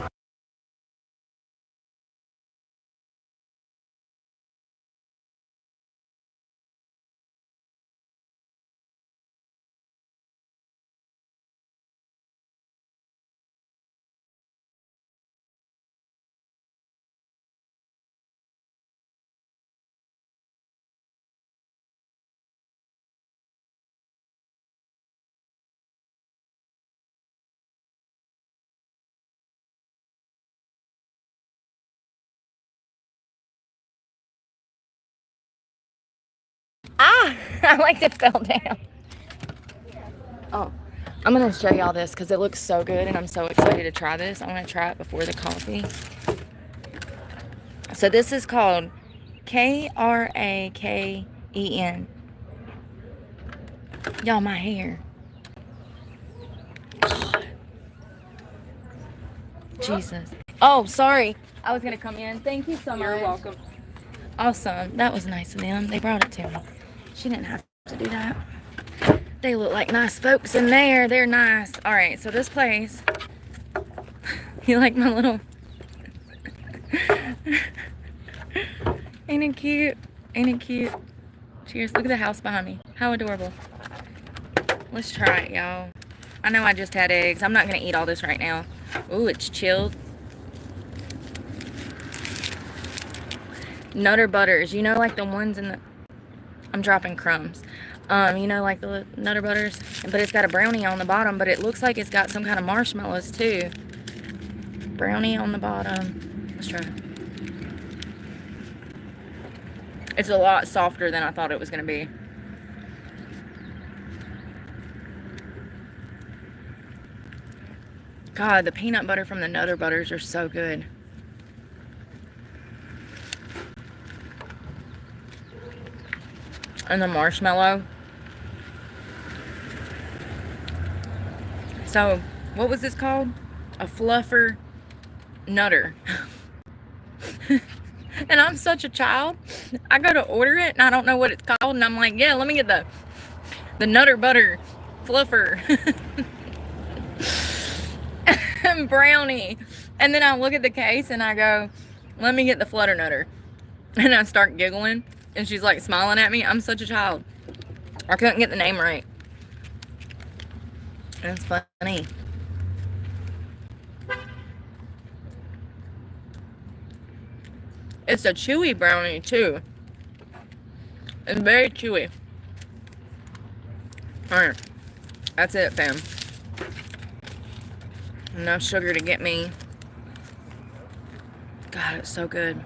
Ah! I like it fell down. Oh, I'm going to show y'all this because it looks so good and I'm so excited to try this. I want to try it before the coffee. So this is called Krakeish E-N. Y'all, my hair. Jesus. Oh, sorry. I was going to come in. Thank you so much. You're welcome. Awesome. That was nice of them. They brought it to me. She didn't have to do that. They look like nice folks in there. They're nice. All right, so this place. You like my little... Ain't it cute? Ain't it cute? Cheers. Look at the house behind me. How adorable. Let's try it, y'all. I know I just had eggs. I'm not going to eat all this right now. Ooh, it's chilled. Nutter Butters. You know, like the ones in the... I'm dropping crumbs. You know, like the Nutter Butters? But it's got a brownie on the bottom, but it looks like it's got some kind of marshmallows, too. Brownie on the bottom. Let's try it. It's a lot softer than I thought it was going to be. God, the peanut butter from the Nutter Butters are so good. And the marshmallow. So, what was this called? A fluffer nutter. And I'm such a child. I go to order it and I don't know what it's called. And I'm like, yeah, let me get the Nutter Butter fluffer brownie. And then I look at the case and I go, let me get the Flutter Nutter. And I start giggling. And she's like smiling at me. I'm such a child. I couldn't get the name right. That's funny. It's a chewy brownie too. It's very chewy. Alright. That's it, fam. Enough sugar to get me. God, it's so good.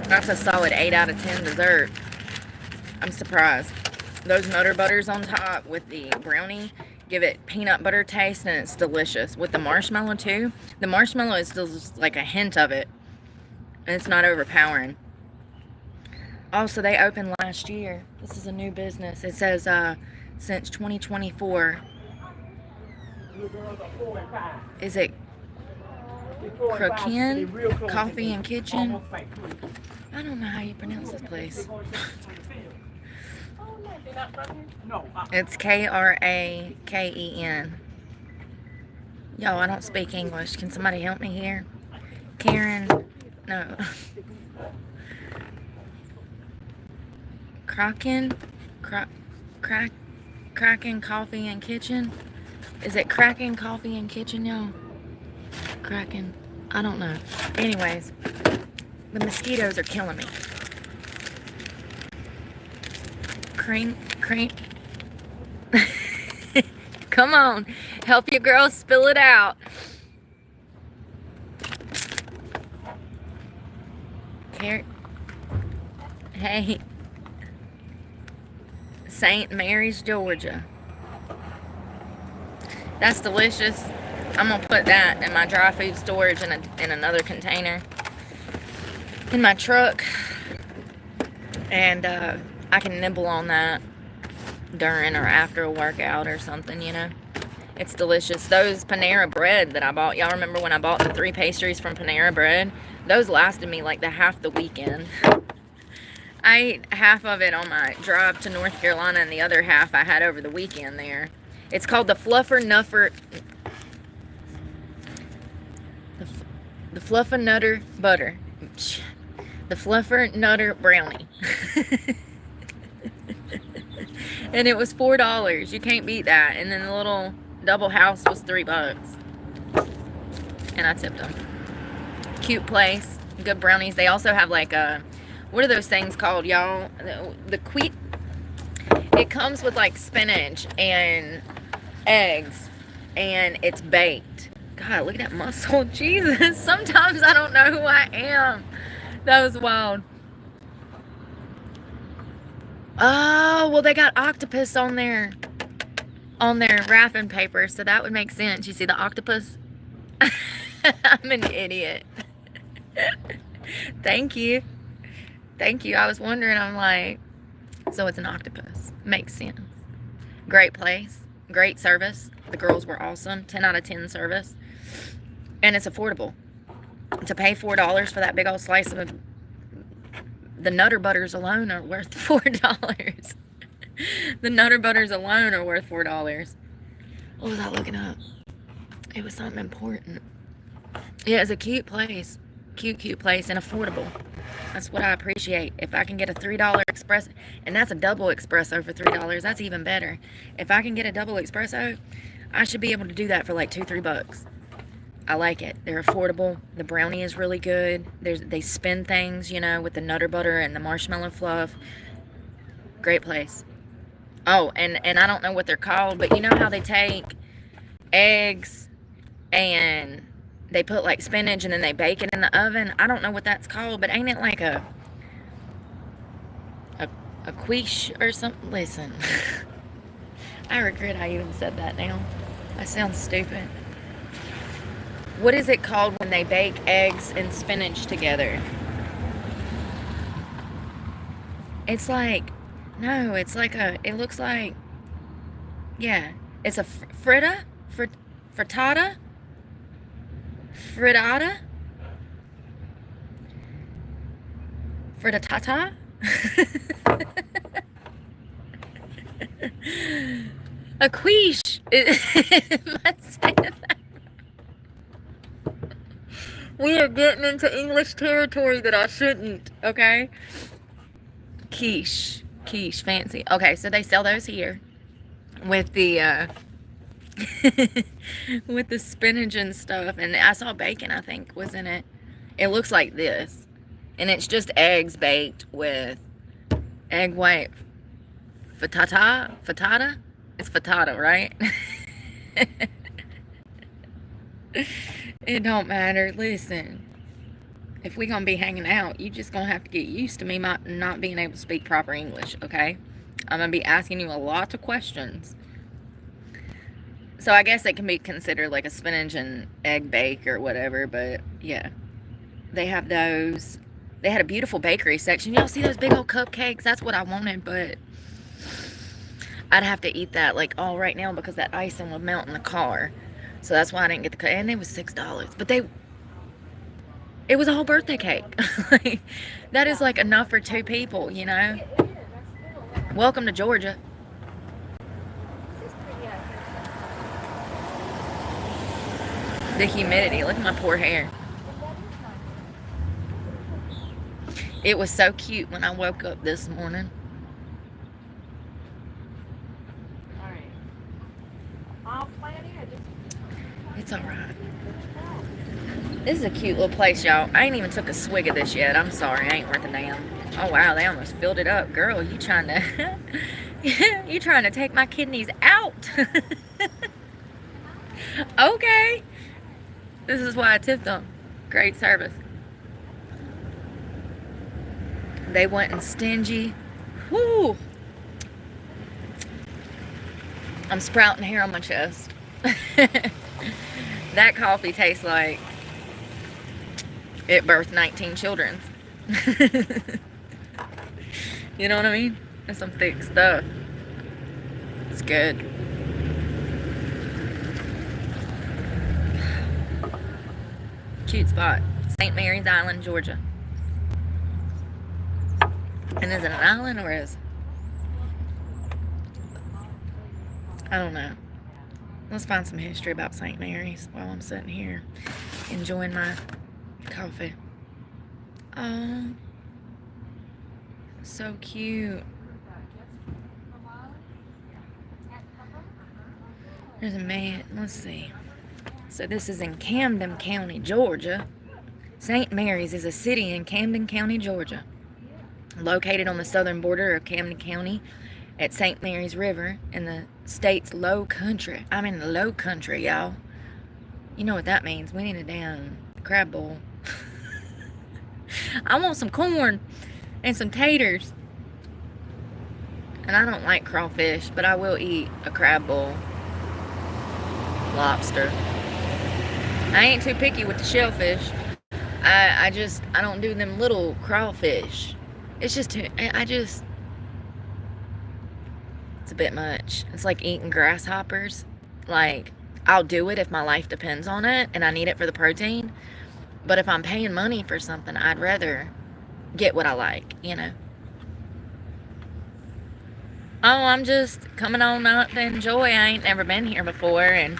That's a solid 8 out of 10 dessert. I'm surprised. Those Nutter Butters on top with the brownie give it peanut butter taste, and it's delicious. With the marshmallow too. The marshmallow is still just like a hint of it. And it's not overpowering. Oh, so they opened last year. This is a new business. It says since 2024. Is it Kraken Coffee and Kitchen? I don't know how you pronounce this place. It's Kraken. Yo, I don't speak English. Can somebody help me here? Karen? No. Kraken? Kraken Coffee and Kitchen? Is it Kraken Coffee and Kitchen, y'all? Kraken. I don't know. Anyways, the mosquitoes are killing me. Cream. Come on. Help your girl spill it out. Hey. St. Mary's, Georgia. That's delicious. I'm going to put that in my dry food storage in another container in my truck. And I can nibble on that during or after a workout or something, you know. It's delicious. Those Panera Bread that I bought, y'all remember when I bought the 3 pastries from Panera Bread? Those lasted me like half the weekend. I ate half of it on my drive to North Carolina, and the other half I had over the weekend there. It's called the Fluffer Nuffer... The Fluffer Nutter Butter. The Fluffer Nutter Brownie. And it was $4. You can't beat that. And then the little double house was $3. And I tipped them. Cute place. Good brownies. They also have like a... What are those things called, y'all? The wheat. It comes with like spinach and eggs. And it's baked. God, look at that muscle. Jesus. Sometimes I don't know who I am. That was wild. Oh, well, they got octopus on their wrapping paper, so that would make sense. You see the octopus? I'm an idiot. Thank you. Thank you. I was wondering, I'm like, so it's an octopus. Makes sense. Great place. Great service. The girls were awesome. 10 out of 10 service. And it's affordable. To pay $4 for that big old slice of the Nutter Butters alone are worth $4. The Nutter Butters alone are worth $4. What was I looking up? It was something important. Yeah, it's a cute place. Cute place and affordable. That's what I appreciate. If I can get a $3 espresso, and that's a double espresso for $3, that's even better. If I can get a double espresso, I should be able to do that for like $2-3. I like it. They're affordable. The brownie is really good. They spin things, you know, with the Nutter Butter and the marshmallow fluff. Great place. Oh, and I don't know what they're called, but you know how they take eggs and they put like spinach and then they bake it in the oven? I don't know what that's called, but ain't it like a quiche or something? Listen, I regret I even said that now. I sound stupid. What is it called when they bake eggs and spinach together? It's like, no, it's like it looks like, yeah, it's a frittata? Frittata? Frittata? A quiche. We are getting into English territory that I shouldn't, okay? Quiche, fancy. Okay, so they sell those here with the with the spinach and stuff, and I saw bacon, I think, was in it. It looks like this, and it's just eggs baked with egg white frittata. It's frittata, right? It don't matter. Listen, if we gonna be hanging out, you just gonna have to get used to me not being able to speak proper English, okay? I'm gonna be asking you a lot of questions. So I guess it can be considered like a spinach and egg bake or whatever, but yeah. They have those. They had a beautiful bakery section. Y'all see those big old cupcakes? That's what I wanted, but I'd have to eat that like all right now because that icing would melt in the car. So that's why I didn't get the cake. And it was $6. But it was a whole birthday cake. Like, that is like enough for 2 people, you know? Welcome to Georgia. The humidity. Look at my poor hair. It was so cute when I woke up this morning. It's alright. This is a cute little place, y'all. I ain't even took a swig of this yet. I'm sorry. I ain't worth a damn. Oh, wow. They almost filled it up. Girl, you trying to... you trying to take my kidneys out. Okay. This is why I tipped them. Great service. They wasn't stingy. Whoo! I'm sprouting hair on my chest. That coffee tastes like it birthed 19 children. You know what I mean? That's some thick stuff. It's good. Cute spot. St. Mary's Island, Georgia. And is it an island or is... I don't know. Let's find some history about St. Mary's while I'm sitting here enjoying my coffee. Oh, so cute. There's a man. Let's see. So this is in Camden County, Georgia. St. Mary's is a city in Camden County, Georgia, located on the southern border of Camden County at St. Mary's River in the state's low country. I'm in the low country, y'all. You know what that means. We need a damn crab bowl. I want some corn and some taters. And I don't like crawfish, but I will eat a crab bowl. Lobster. I ain't too picky with the shellfish. I don't do them little crawfish. It's just it's a bit much. It's like eating grasshoppers. Like, I'll do it if my life depends on it and I need it for the protein. But if I'm paying money for something, I'd rather get what I like, you know. Oh, I'm just coming on up to enjoy. I ain't never been here before, and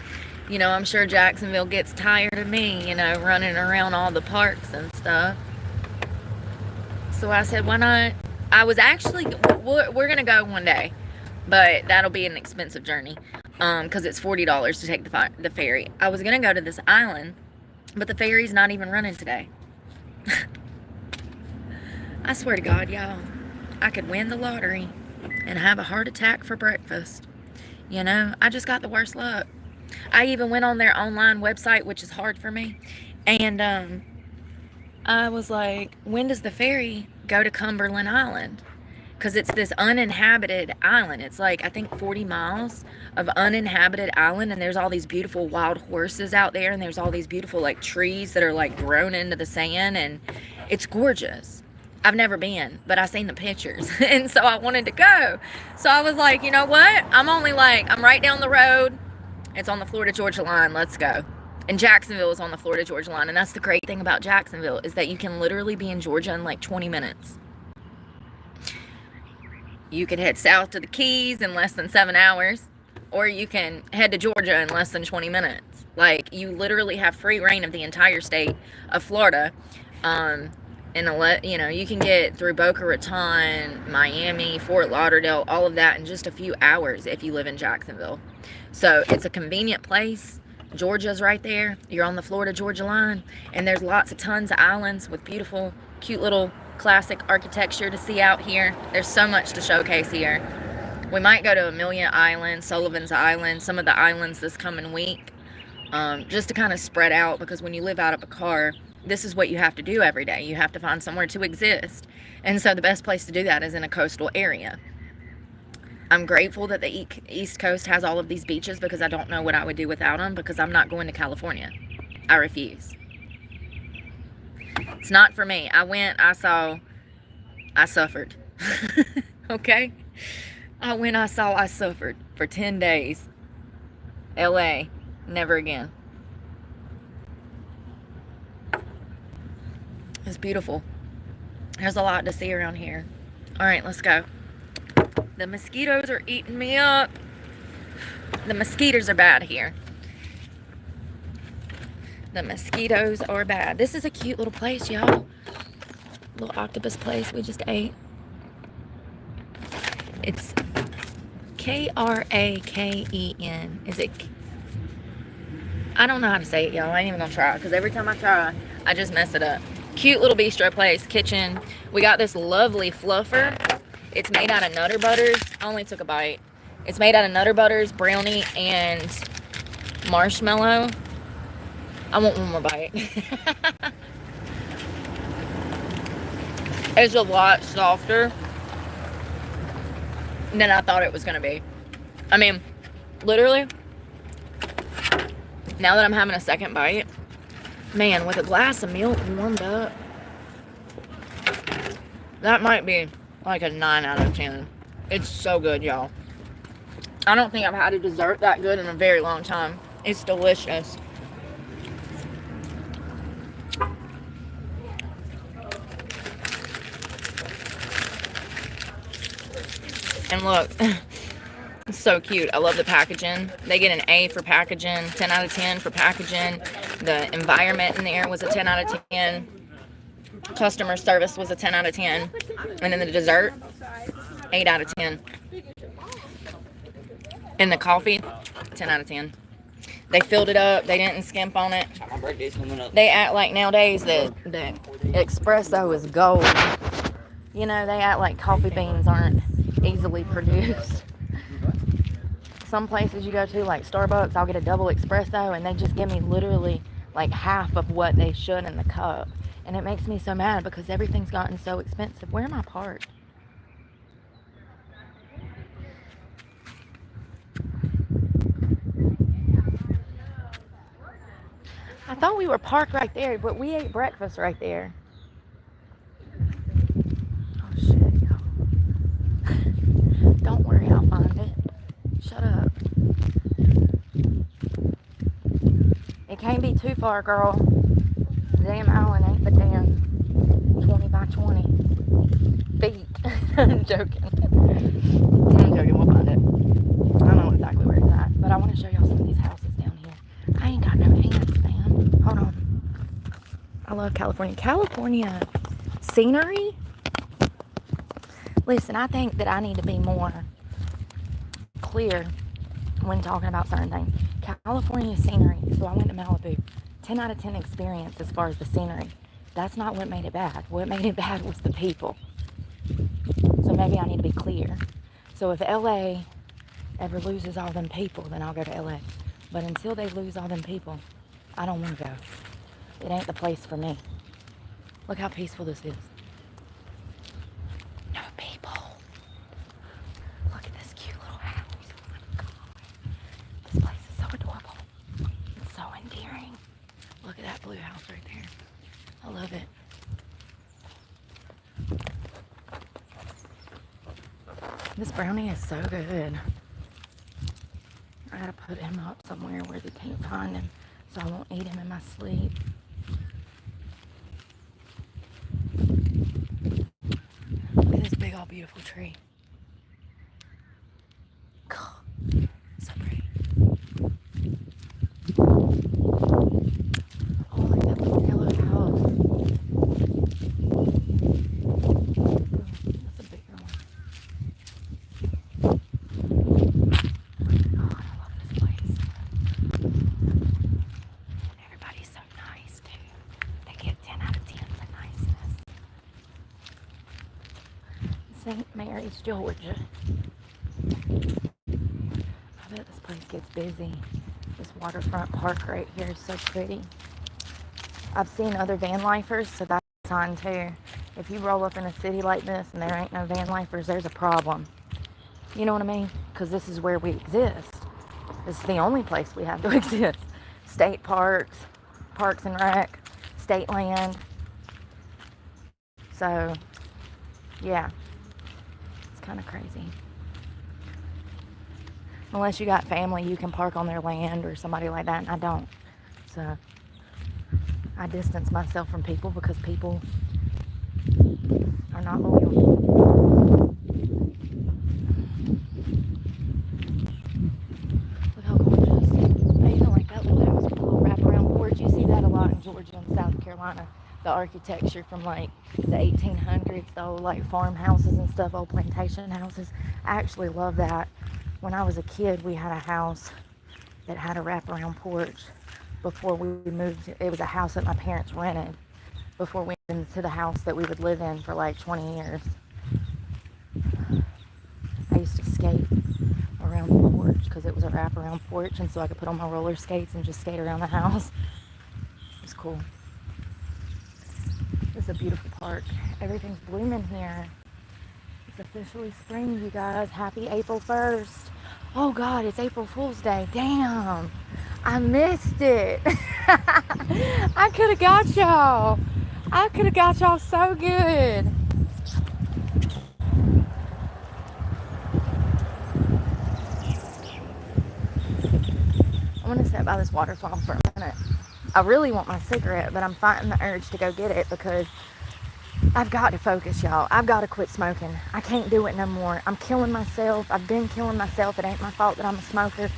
you know, I'm sure Jacksonville gets tired of me, you know, running around all the parks and stuff. So I said, why not? I was actually, we're gonna go one day, but that'll be an expensive journey, because it's $40 to take the ferry. I was gonna go to this island, but the ferry's not even running today. I swear to God, y'all, I could win the lottery and have a heart attack for breakfast. You know, I just got the worst luck. I even went on their online website, which is hard for me, and I was like, when does the ferry go to Cumberland Island? Because it's this uninhabited island. It's like, I think 40 miles of uninhabited island, and there's all these beautiful wild horses out there, and there's all these beautiful like trees that are like grown into the sand, and it's gorgeous. I've never been, but I seen the pictures, and so I wanted to go. So I was like, you know what? I'm right down the road. It's on the Florida-Georgia line. Let's go. And Jacksonville is on the Florida-Georgia line, and that's the great thing about Jacksonville, is that you can literally be in Georgia in like 20 minutes. You can head south to the Keys in less than 7 hours, or you can head to Georgia in less than 20 minutes. Like, you literally have free reign of the entire state of Florida. You know, you can get through Boca Raton, Miami, Fort Lauderdale, all of that in just a few hours if you live in Jacksonville. So it's a convenient place. Georgia's right there. You're on the Florida-Georgia line, and there's tons of islands with beautiful, cute little classic architecture to see out here. There's so much to showcase here. We might go to Amelia Island, Sullivan's Island, some of the islands this coming week, just to kind of spread out, because when you live out of a car, this is what you have to do every day. You have to find somewhere to exist. And so the best place to do that is in a coastal area. I'm grateful that the East Coast has all of these beaches, because I don't know what I would do without them, because I'm not going to California. I refuse. It's not for me. I suffered. Okay? I suffered for 10 days. LA, never again. It's beautiful. There's a lot to see around here. All right, let's go. The mosquitoes are eating me up. The mosquitoes are bad here. The mosquitoes are bad. This is a cute little place, y'all. Little octopus place we just ate. It's Kraken. Is it? I don't know how to say it, y'all. I ain't even gonna try, because every time I try, I just mess it up. Cute little bistro place, kitchen. We got this lovely fluffer. It's made out of Nutter Butters. I only took a bite. It's made out of Nutter Butters, brownie, and marshmallow. I want one more bite. It's a lot softer than I thought it was going to be. I mean, literally, now that I'm having a second bite, man, with a glass of milk warmed up, that might be like a 9 out of 10. It's so good, y'all. I don't think I've had a dessert that good in a very long time. It's delicious. And look, it's so cute. I love the packaging. They get an A for packaging, 10 out of 10 for packaging. The environment in there was a 10 out of 10. Customer service was a 10 out of 10. And then the dessert, 8 out of 10. And the coffee, 10 out of 10. They filled it up. They didn't skimp on it. They act like nowadays that espresso is gold. You know, they act like coffee beans aren't easily produced. Some places you go to, like Starbucks, I'll get a double espresso, and they just give me literally like half of what they should in the cup. And it makes me so mad, because everything's gotten so expensive. Where am I parked? I thought we were parked right there, but we ate breakfast right there. Oh shit, y'all. Don't worry, I'll find it. Shut up. It can't be too far, girl. The damn island ain't but damn 20 by 20 feet. I'm joking. I'm joking, we'll find it. I don't know exactly where it's at, but I want to show y'all some of these houses down here. I ain't got no hands, man. Hold on. I love California. California scenery? Listen, I think that I need to be more clear when talking about certain things. California scenery. So I went to Malibu. 10 out of 10 experience as far as the scenery. That's not what made it bad. What made it bad was the people. So maybe I need to be clear. So if LA ever loses all them people, then I'll go to LA. But until they lose all them people, I don't want to go. It ain't the place for me. Look how peaceful this is. No people. Look at this cute little house. Oh my God. This place is so adorable. It's so endearing. Look at that blue house right there. I love it. This brownie is so good. I gotta put him up somewhere where they can't find him so I won't eat him in my sleep. Look at this big old beautiful tree. God, so pretty. Oh, like that little yellow house. That's a bigger one. God, I love this place. Everybody's so nice too. They get 10 out of 10 for niceness. St. Mary's, Georgia. I bet this place gets busy. This waterfront park right here is so pretty. I've seen other van lifers, so that's a sign too. If you roll up in a city like this and there ain't no van lifers, there's a problem. You know what I mean? Because this is where we exist. This is the only place we have to exist. State parks, parks and rec, state land. So, yeah. It's kind of crazy. Unless you got family, you can park on their land or somebody like that, and I don't. So, I distance myself from people because people are not loyal. Look how gorgeous. I even like that little house with a little wraparound porch. You see that a lot in Georgia and South Carolina. The architecture from like the 1800s, the old like farmhouses and stuff, old plantation houses. I actually love that. When I was a kid, we had a house that had a wraparound porch before we moved. It was a house that my parents rented before we moved into the house that we would live in for like 20 years. I used to skate around the porch because it was a wraparound porch, and so I could put on my roller skates and just skate around the house. It was cool. This is a beautiful park. Everything's blooming here. It's officially spring, you guys. Happy April 1st. Oh God, it's April Fool's Day. Damn, I missed it. I could have got y'all. I could have got y'all so good. I want to sit by this waterfall for a minute. I really want my cigarette, but I'm fighting the urge to go get it because I've got to focus, y'all. I've got to quit smoking. I can't do it no more. I'm killing myself. I've been killing myself. It ain't my fault that I'm a smoker,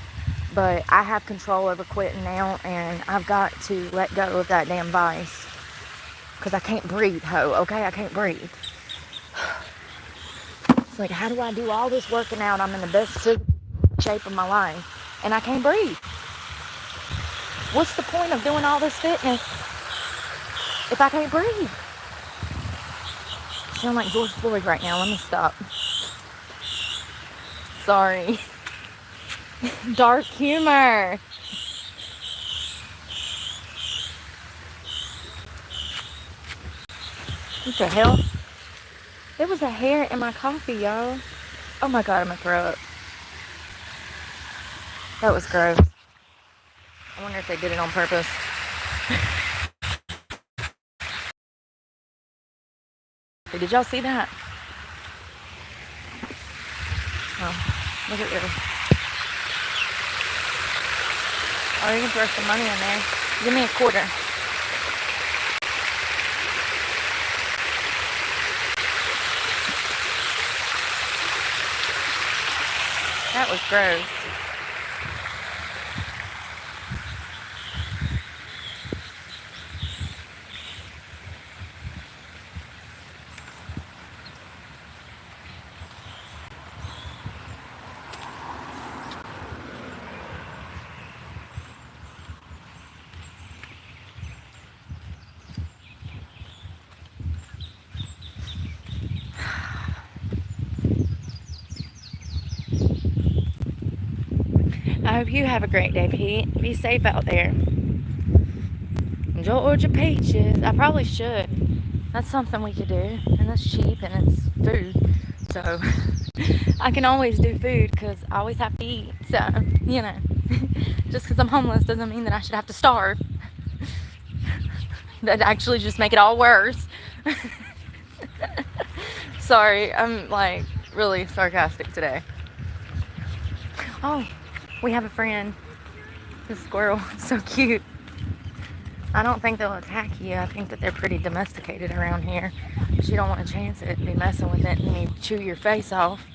but I have control over quitting now, and I've got to let go of that damn vice because I can't breathe, ho, okay? I can't breathe. It's like, how do I do all this working out? I'm in the best shape of my life, and I can't breathe. What's the point of doing all this fitness if I can't breathe? I sound like George Floyd right now. Let me stop. Sorry. Dark humor. What the hell? There was a hair in my coffee, y'all. Oh my God, I'm gonna throw up. That was gross. I wonder if they did it on purpose. Did y'all see that? Oh, look at this. Oh, you can throw some money in there. Give me a quarter. That was gross. I hope you have a great day, Pete. Be safe out there. Enjoy your peaches. I probably should. That's something we could do, and that's cheap, and it's food. So I can always do food because I always have to eat. So, you know, just because I'm homeless doesn't mean that I should have to starve. That'd actually just make it all worse. Sorry, I'm like really sarcastic today. Oh, we have a friend. This squirrel. It's so cute. I don't think they'll attack you. I think that they're pretty domesticated around here. But you don't want to chance it and be messing with it and you chew your face off.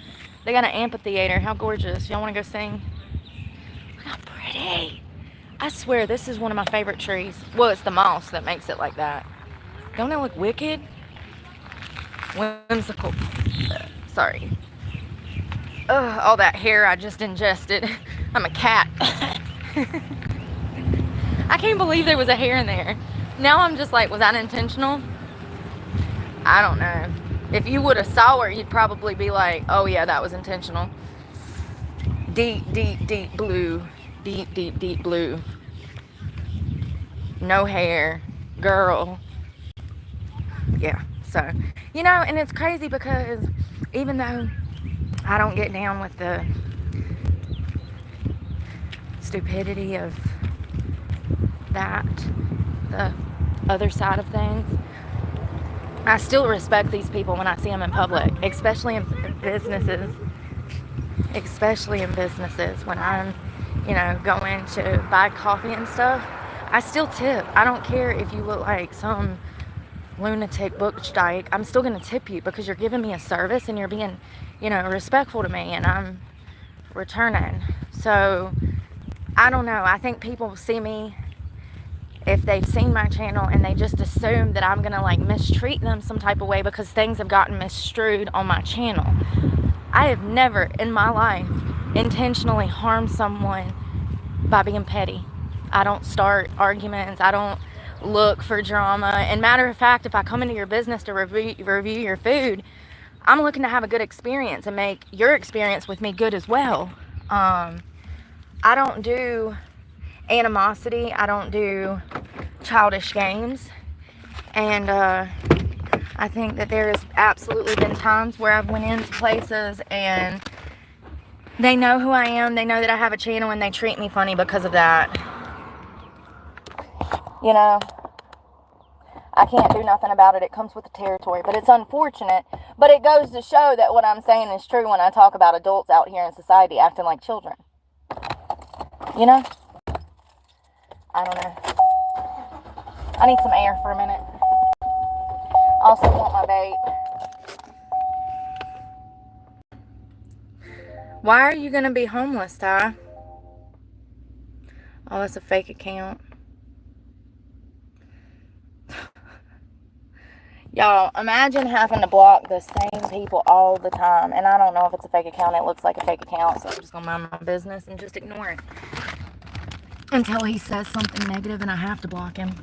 They got an amphitheater. How gorgeous. Y'all want to go sing? Look how pretty. I swear this is one of my favorite trees. Well, it's the moss that makes it like that. Don't it look wicked? Whimsical. Sorry. Ugh, all that hair I just ingested. I'm a cat. I can't believe there was a hair in there. Now I'm just like, was that intentional? I don't know. If you would have saw her, you'd probably be like, oh yeah, that was intentional. Deep, deep, deep blue. Deep, deep, deep blue. No hair. Girl. Yeah, so, you know, and it's crazy because even though I don't get down with the stupidity of that, the other side of things, I still respect these people when I see them in public, especially in businesses. Especially in businesses when I'm, you know, going to buy coffee and stuff. I still tip. I don't care if you look like some lunatic bookstike. I'm still going to tip you because you're giving me a service and you're being, you know, respectful to me and I'm returning. So, I don't know. I think people see me, if they've seen my channel and they just assume that I'm going to like mistreat them some type of way because things have gotten misstrued on my channel. I have never in my life intentionally harmed someone by being petty. I don't start arguments. I don't look for drama. And matter of fact, if I come into your business to review your food, I'm looking to have a good experience and make your experience with me good as well. I don't do animosity. I don't do childish games. And I think that there has absolutely been times where I've went into places and they know who I am. They know that I have a channel and they treat me funny because of that. You know, I can't do nothing about it. It comes with the territory, but it's unfortunate. But it goes to show that what I'm saying is true when I talk about adults out here in society acting like children. You know? I don't know. I need some air for a minute. Also want my bait. Why are you going to be homeless, Ty? Oh, that's a fake account. Y'all, imagine having to block the same people all the time. And I don't know if it's a fake account. It looks like a fake account. So I'm just going to mind my business and just ignore it. Until he says something negative and I have to block him.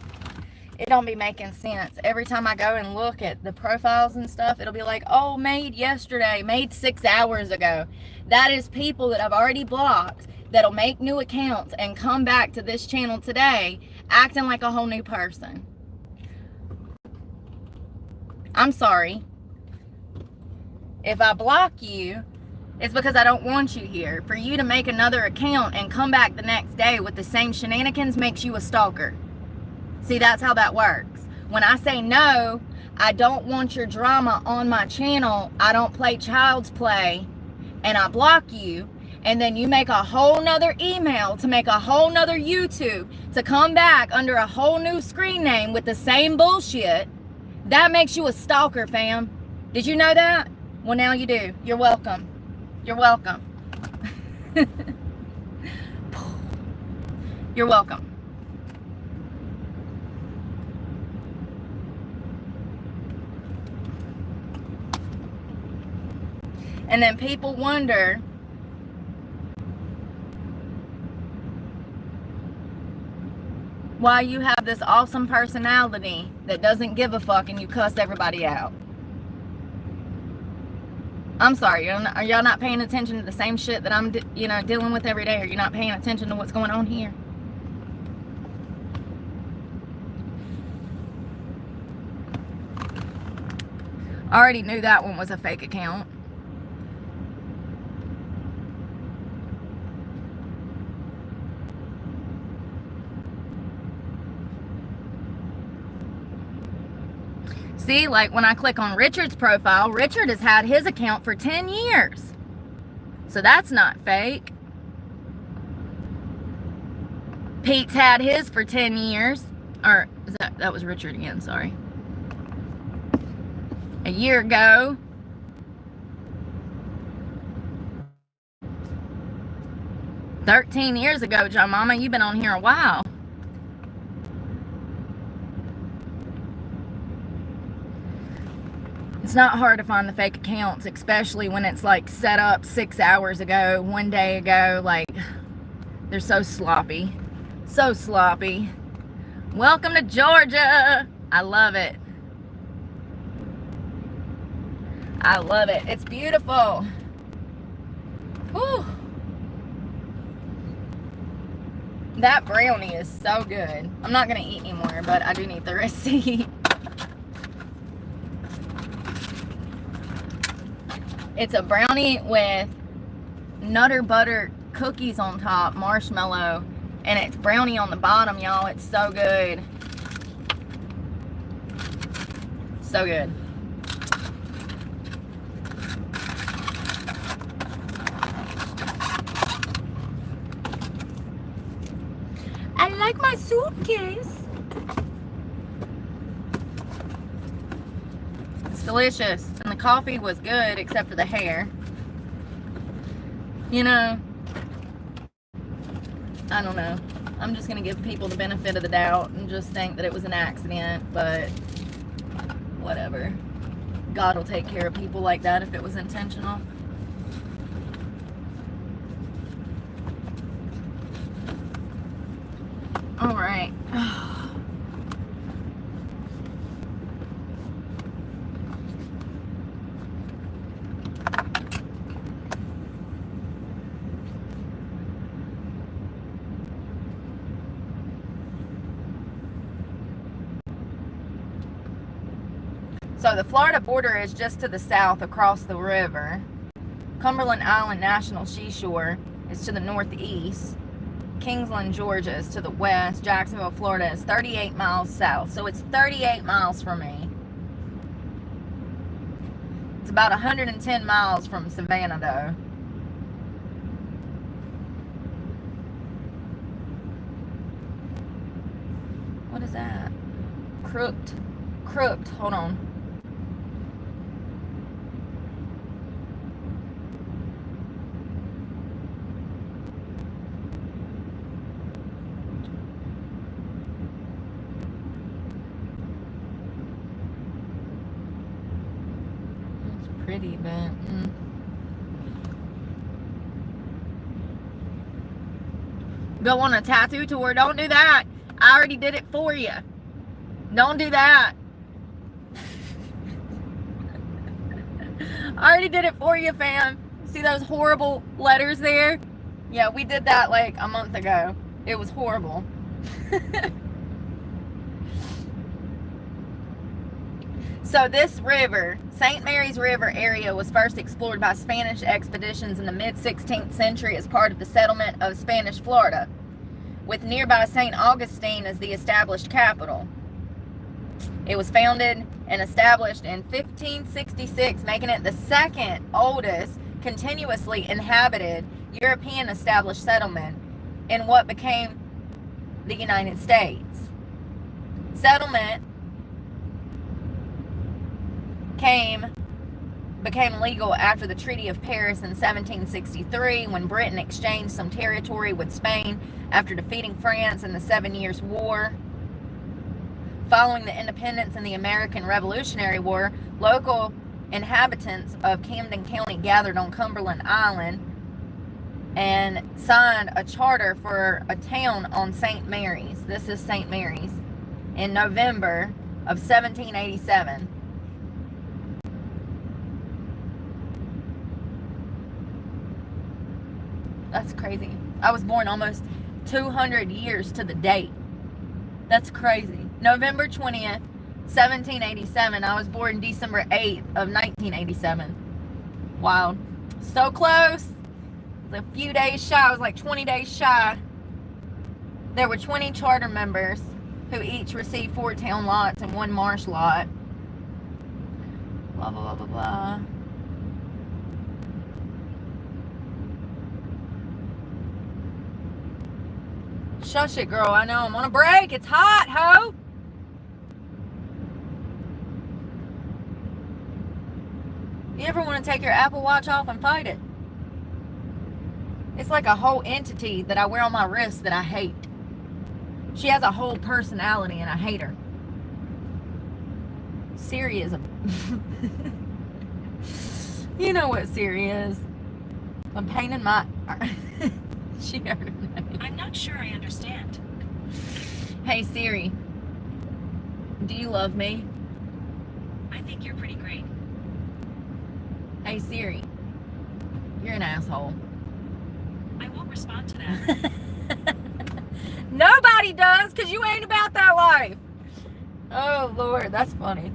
It don't be making sense. Every time I go and look at the profiles and stuff, it'll be like, oh, made yesterday, made 6 hours ago. That is people that I've already blocked that'll make new accounts and come back to this channel today acting like a whole new person. I'm sorry. If I block you, it's because I don't want you here. For you to make another account and come back the next day with the same shenanigans makes you a stalker. See, that's how that works. When I say no, I don't want your drama on my channel, I don't play child's play, and I block you, and then you make a whole nother email to make a whole nother YouTube to come back under a whole new screen name with the same bullshit, that makes you a stalker, fam. Did you know that? Well, now you do. You're welcome. You're welcome. You're welcome. And then people wonder, why you have this awesome personality that doesn't give a fuck and you cuss everybody out. I'm sorry, are y'all not paying attention to the same shit that I'm dealing with every day? Are you not paying attention to what's going on here? I already knew that one was a fake account. See, like when I click on Richard's profile, Richard has had his account for 10 years. So that's not fake. Pete's had his for 10 years. Or, that was Richard again, sorry. A year ago. "13 years ago, John Mama, you've been on here a while." It's not hard to find the fake accounts, especially when it's like set up 6 hours ago, 1 day ago. Like, they're so sloppy. So sloppy. Welcome to Georgia. I love it. I love it. It's beautiful. Whew. That brownie is so good. I'm not going to eat anymore, but I do need the receipt. It's a brownie with Nutter Butter cookies on top, marshmallow, and it's brownie on the bottom, y'all. It's so good. So good. I like my suitcase. It's delicious. And the coffee was good except for the hair. You know, I don't know. I'm just going to give people the benefit of the doubt and just think that it was an accident, but whatever. God will take care of people like that if it was intentional. All right. So the Florida border is just to the south across the river. Cumberland Island National Seashore is to the northeast. Kingsland, Georgia is to the west. Jacksonville, Florida is 38 miles south. So it's 38 miles from me. It's about 110 miles from Savannah, though. What is that? Crooked. Hold on. Pretty, but go on a tattoo tour. Don't do that. I already did it for you. Don't do that. I already did it for you, fam. See those horrible letters there? Yeah, we did that like a month ago. It was horrible. So this river, St. Mary's River area, was first explored by Spanish expeditions in the mid-16th century as part of the settlement of Spanish Florida. with nearby St. Augustine as the established capital. It was founded and established in 1566, making it the second oldest continuously inhabited European established settlement in what became the United States. Settlement became legal after the Treaty of Paris in 1763, when Britain exchanged some territory with Spain after defeating France in the 7 Years' War. Following the independence and the American Revolutionary War, local inhabitants of Camden County gathered on Cumberland Island and signed a charter for a town on St. Mary's. This is St. Mary's. In November of 1787. That's crazy. I was born almost 200 years to the date. That's crazy. November 20th, 1787. I was born December 8th of 1987. Wild. So close. It was a few days shy. I was like 20 days shy. There were 20 charter members who each received 4 town lots and 1 marsh lot. Blah, blah, blah, blah, blah. Shush it, girl. I know I'm on a break. It's hot, ho. You ever want to take your Apple Watch off and fight it? It's like a whole entity that I wear on my wrist that I hate. She has a whole personality and I hate her. Siri is a... You know what Siri is. I'm painting my... She heard her name. I'm not sure I understand. Hey Siri, do you love me? I think you're pretty great. Hey Siri, you're an asshole. I won't respond to that. Nobody does, because you ain't about that life. Oh Lord, that's funny.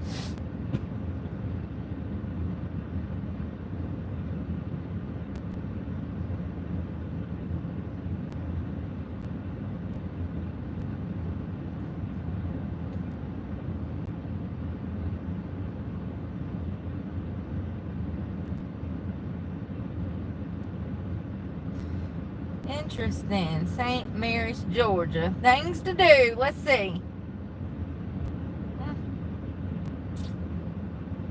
Interesting. St. Mary's, Georgia. Things to do. Let's see.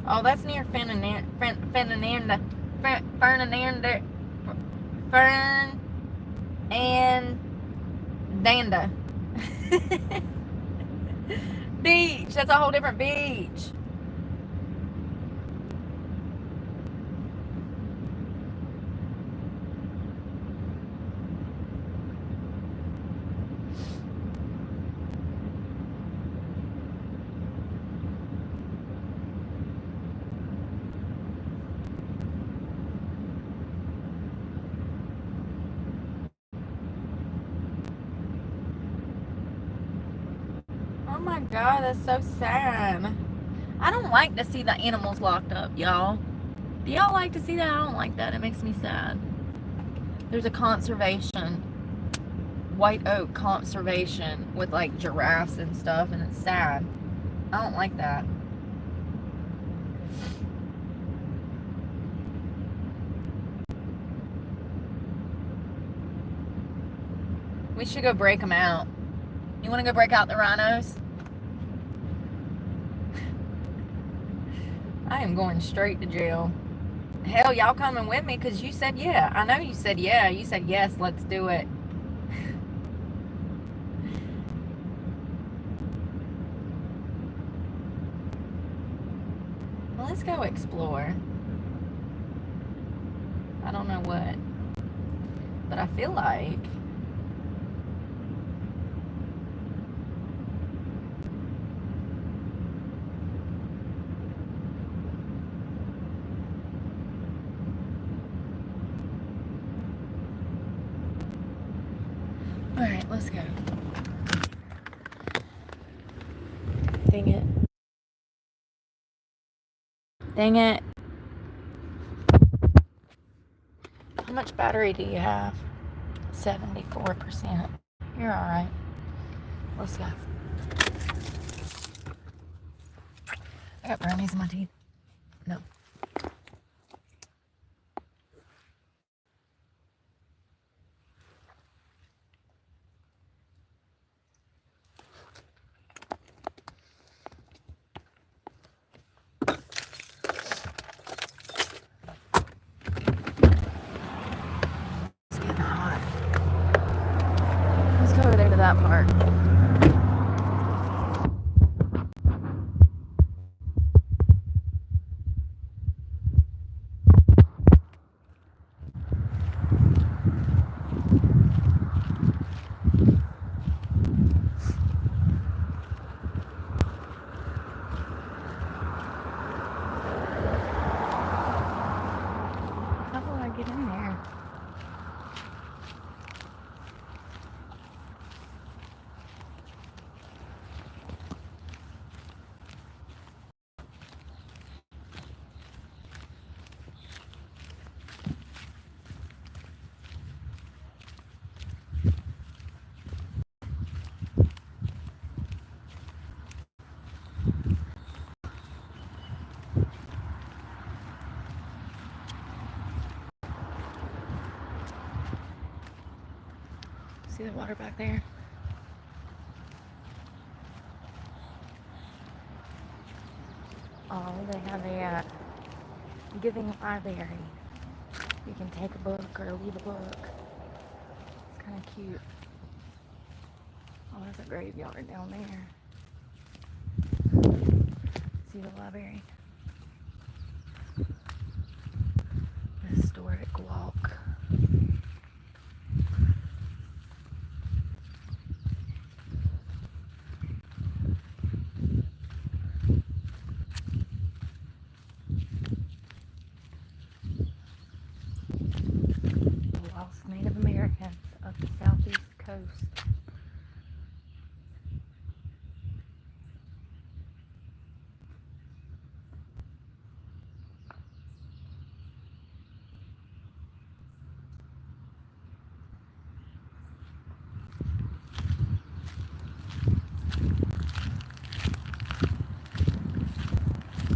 Oh, that's near Fernanda. Beach. That's a whole different beach. Oh my God, that's so sad. I don't like to see the animals locked up, y'all. Do y'all like to see that? I don't like that. It makes me sad. There's a conservation, white oak conservation with like giraffes and stuff, and it's sad. I don't like that. We should go break them out. You want to go break out the rhinos? I am going straight to jail. Hell, y'all coming with me because you said yeah. I know you said yeah. You said yes, let's do it. Well, let's go explore. I don't know what, but I feel like alright, let's go. Dang it. Dang it. How much battery do you have? 74%. You're alright. Let's go. I got brownies in my teeth. No. It's getting hot. Let's go over there to that part. How will I get in there? See the water back there? Oh, they have a giving library. You can take a book or leave a book. It's kind of cute. Oh, there's a graveyard down there. See the library? The historic walk. The lost Native Americans of the southeast coast.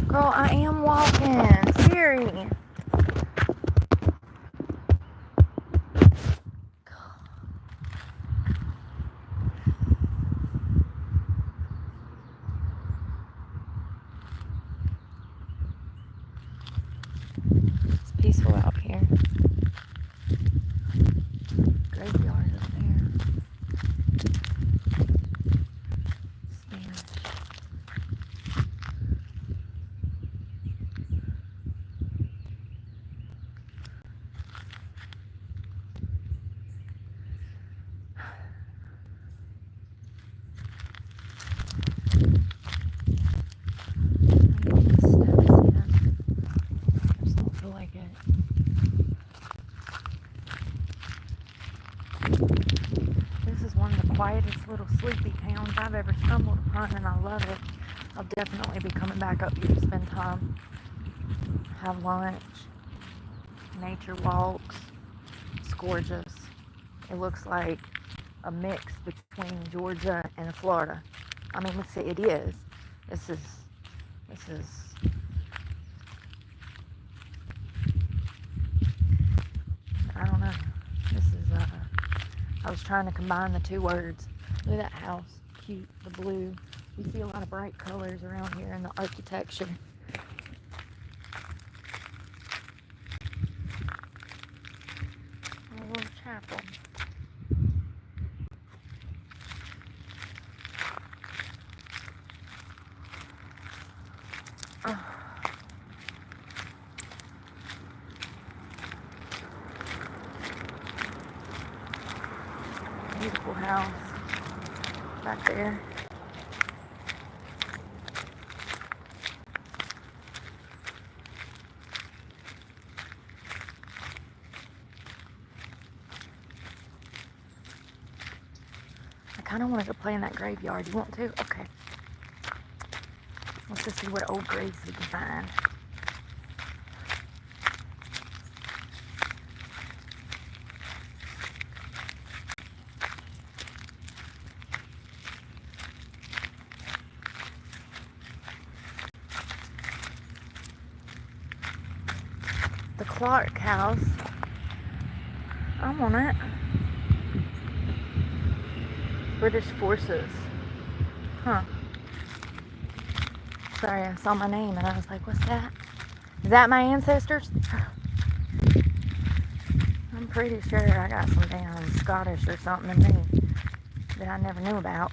Girl, I am walking. Siri. It's peaceful out here. Graveyard up there. Spanish. I need to steps in. I just don't feel like it. This is one of the quietest little sleepy towns I've ever stumbled upon, and I love it. I'll definitely be coming back up here to spend time, have lunch, nature walks. It's gorgeous. It looks like a mix between Georgia and Florida. I mean, let's say it is. This is, I don't know. This is, I was trying to combine the two words. Look at that house. Cute. The blue. We see a lot of bright colors around here in the architecture. A little chapel. Beautiful house back there. I kind of want to go play in that graveyard. You want to? Okay. Let's just see what old graves we can find. Clark house. I want it. British forces. Huh. Sorry, I saw my name and I was like, what's that? Is that my ancestors? I'm pretty sure I got some damn Scottish or something in me that I never knew about.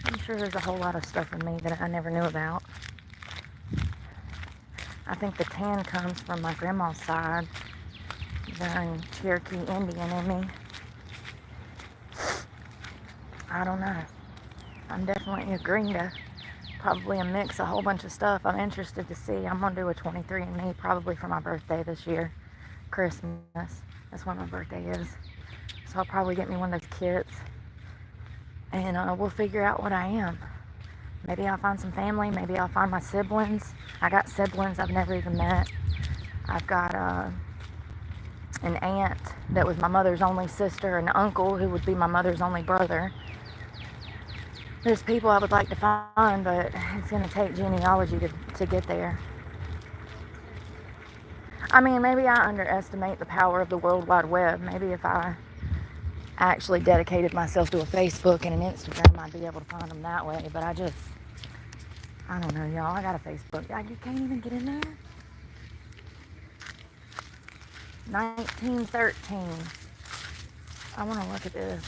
I'm sure there's a whole lot of stuff in me that I never knew about. I think the tan comes from my grandma's side. There's Cherokee Indian in me. I don't know. I'm definitely agreeing to probably a mix, a whole bunch of stuff. I'm interested to see. I'm going to do a 23andMe probably for my birthday this year. Christmas. That's when my birthday is. So I'll probably get me one of those kits. And we'll figure out what I am. Maybe I'll find some family. Maybe I'll find my siblings. I got siblings I've never even met. I've got an aunt that was my mother's only sister, an uncle who would be my mother's only brother. There's people I would like to find, but it's going to take genealogy to get there. I mean, maybe I underestimate the power of the World Wide Web. Maybe if I actually dedicated myself to a Facebook and an Instagram, I'd be able to find them that way. But I don't know, y'all. I got a Facebook. You can't even get in there. 1913. I want to look at this.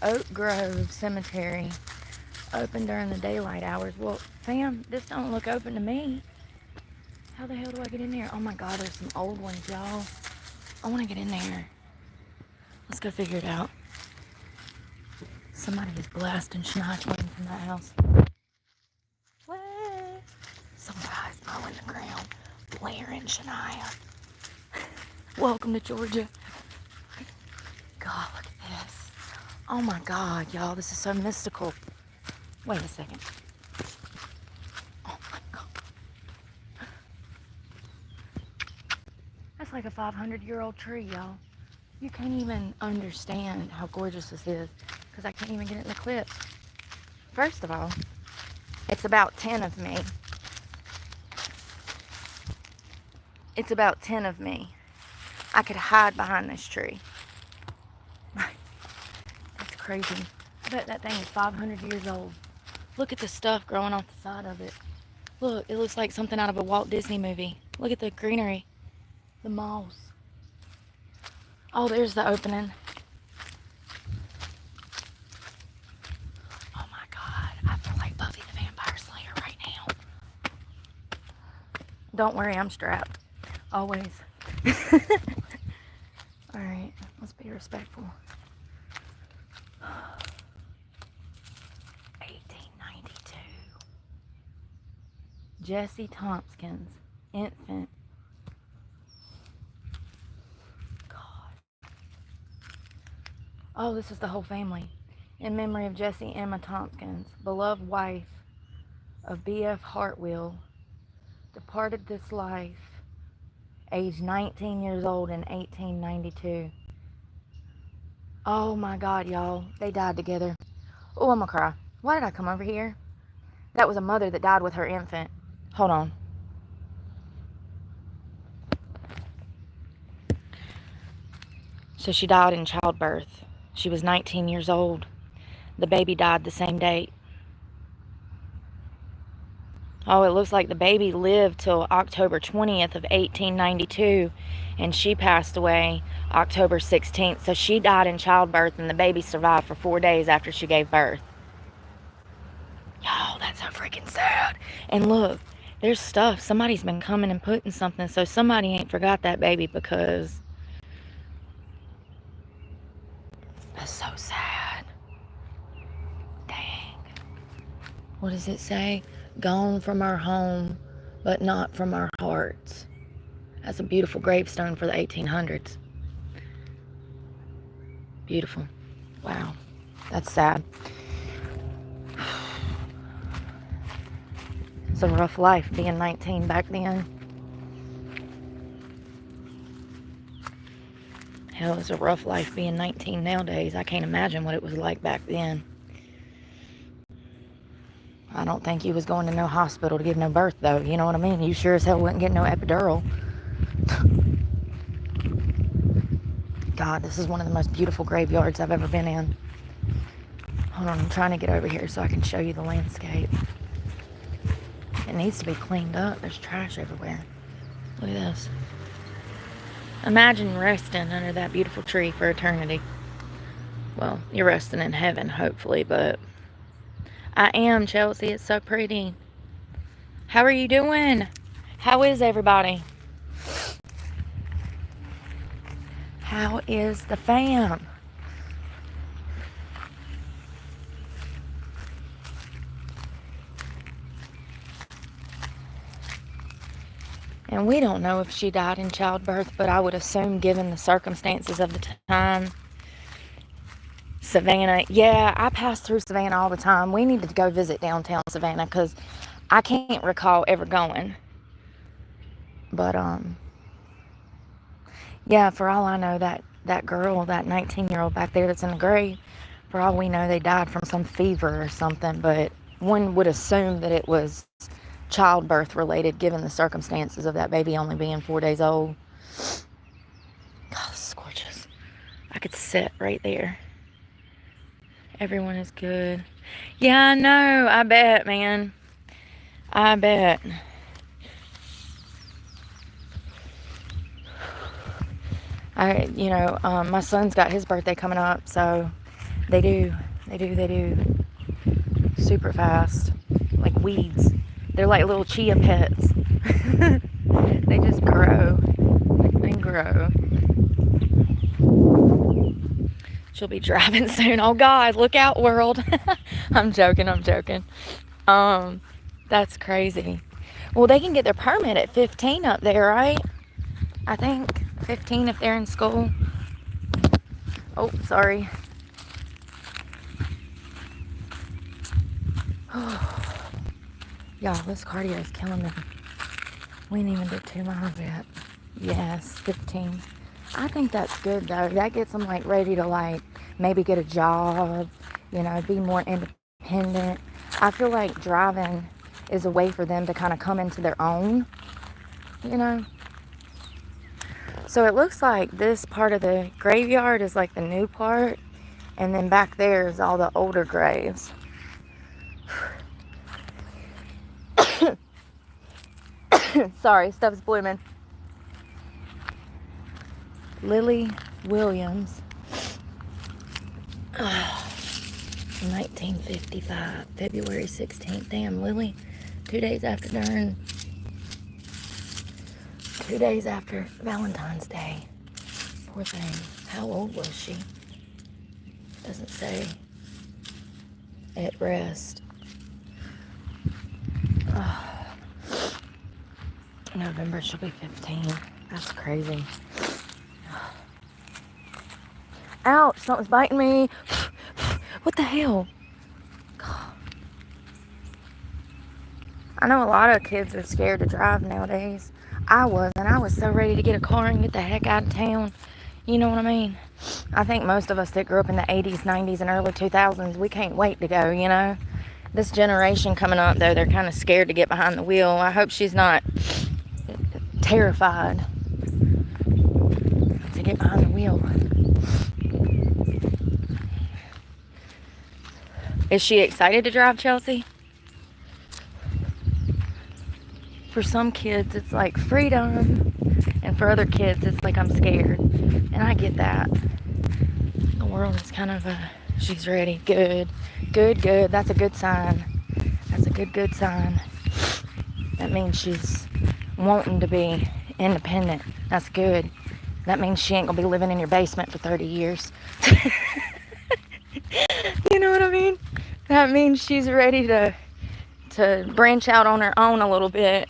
Oak Grove Cemetery. Open during the daylight hours. Well, fam, this don't look open to me. How the hell do I get in there? Oh my God, there's some old ones, y'all. I want to get in there. Let's go figure it out. Somebody is blasting Schneidling from that house. What? Some guy's mowing the ground, blaring Shania. Welcome to Georgia. God, look at this. Oh my God, y'all, this is so mystical. Wait a second. Oh my God. That's like a 500-year-old tree, y'all. You can't even understand how gorgeous this is because I can't even get it in the clip. First of all, it's about 10 of me. It's about 10 of me. I could hide behind this tree. That's crazy. I bet that thing is 500 years old. Look at the stuff growing off the side of it. Look, it looks like something out of a Walt Disney movie. Look at the greenery. The moss. Oh, there's the opening. Oh my God. I feel like Buffy the Vampire Slayer right now. Don't worry, I'm strapped. Always. Alright, let's be respectful. 1892. Jesse Tompkins, infant. God. Oh, this is the whole family. In memory of Jessie Emma Tompkins, beloved wife of B.F. Hartwell, departed this life, aged 19 years old in 1892. Oh my God, y'all. They died together. Oh, I'm gonna cry. Why did I come over here? That was a mother that died with her infant. Hold on. So she died in childbirth. She was 19 years old. The baby died the same date. Oh, it looks like the baby lived till October 20th of 1892, and she passed away October 16th. So she died in childbirth, and the baby survived for 4 days after she gave birth. Y'all, that's so freaking sad. And look, there's stuff. Somebody's been coming and putting something, so somebody ain't forgot that baby because that's so sad. Dang. What does it say? Gone from our home, but not from our hearts. That's a beautiful gravestone for the 1800s. Beautiful. Wow. That's sad. It's a rough life being 19 back then. Hell, it's a rough life being 19 nowadays. I can't imagine what it was like back then. I don't think you was going to no hospital to give no birth, though. You know what I mean? You sure as hell wouldn't get no epidural. God, this is one of the most beautiful graveyards I've ever been in. Hold on, I'm trying to get over here so I can show you the landscape. It needs to be cleaned up. There's trash everywhere. Look at this. Imagine resting under that beautiful tree for eternity. Well, you're resting in heaven, hopefully, but I am, Chelsea. It's so pretty. How are you doing? How is everybody? How is the fam? And we don't know if she died in childbirth, but I would assume, given the circumstances of the time, Savannah. Yeah, I pass through Savannah all the time. We need to go visit downtown Savannah because I can't recall ever going. But, yeah, for all I know, that girl, that 19-year-old back there that's in the grave, for all we know, they died from some fever or something. But one would assume that it was childbirth related, given the circumstances of that baby only being 4 days old. God, this is gorgeous. I could sit right there. Everyone is good. Yeah, I know. I bet, man. I bet. My son's got his birthday coming up, so they do. Super fast. Like weeds. They're like little chia pets. They just grow and grow. She'll be driving soon. Oh God, look out, world. I'm joking. That's crazy. Well, they can get their permit at 15 up there, right? I think 15 if they're in school. Oh, sorry. Y'all, this cardio is killing me. We ain't even did 2 miles yet. Yes, 15. I think that's good, though. That gets them, like, ready to, like, maybe get a job, be more independent. I feel like driving is a way for them to kind of come into their own, So it looks like this part of the graveyard is, like, the new part, and then back there is all the older graves. Sorry, stuff's blooming. Lily Williams, 1955, February 16th. Damn, Lily, 2 days after 2 days after Valentine's Day. Poor thing. How old was she? Doesn't say. At rest. November, she'll be 15. That's crazy. Ouch, something's biting me. What the hell? God. I know a lot of kids are scared to drive nowadays. I wasn't. I was so ready to get a car and get the heck out of town. You know what I mean? I think most of us that grew up in the 80s, 90s, and early 2000s, we can't wait to go, This generation coming up, though, they're kind of scared to get behind the wheel. I hope she's not terrified to get behind the wheel. Is she excited to drive, Chelsea? For some kids, it's like freedom. And for other kids, it's like I'm scared. And I get that. The world is kind of she's ready. Good. That's a good sign. That's a good sign. That means she's wanting to be independent. That's good. That means she ain't gonna be living in your basement for 30 years. You know what I mean? That means she's ready to branch out on her own a little bit.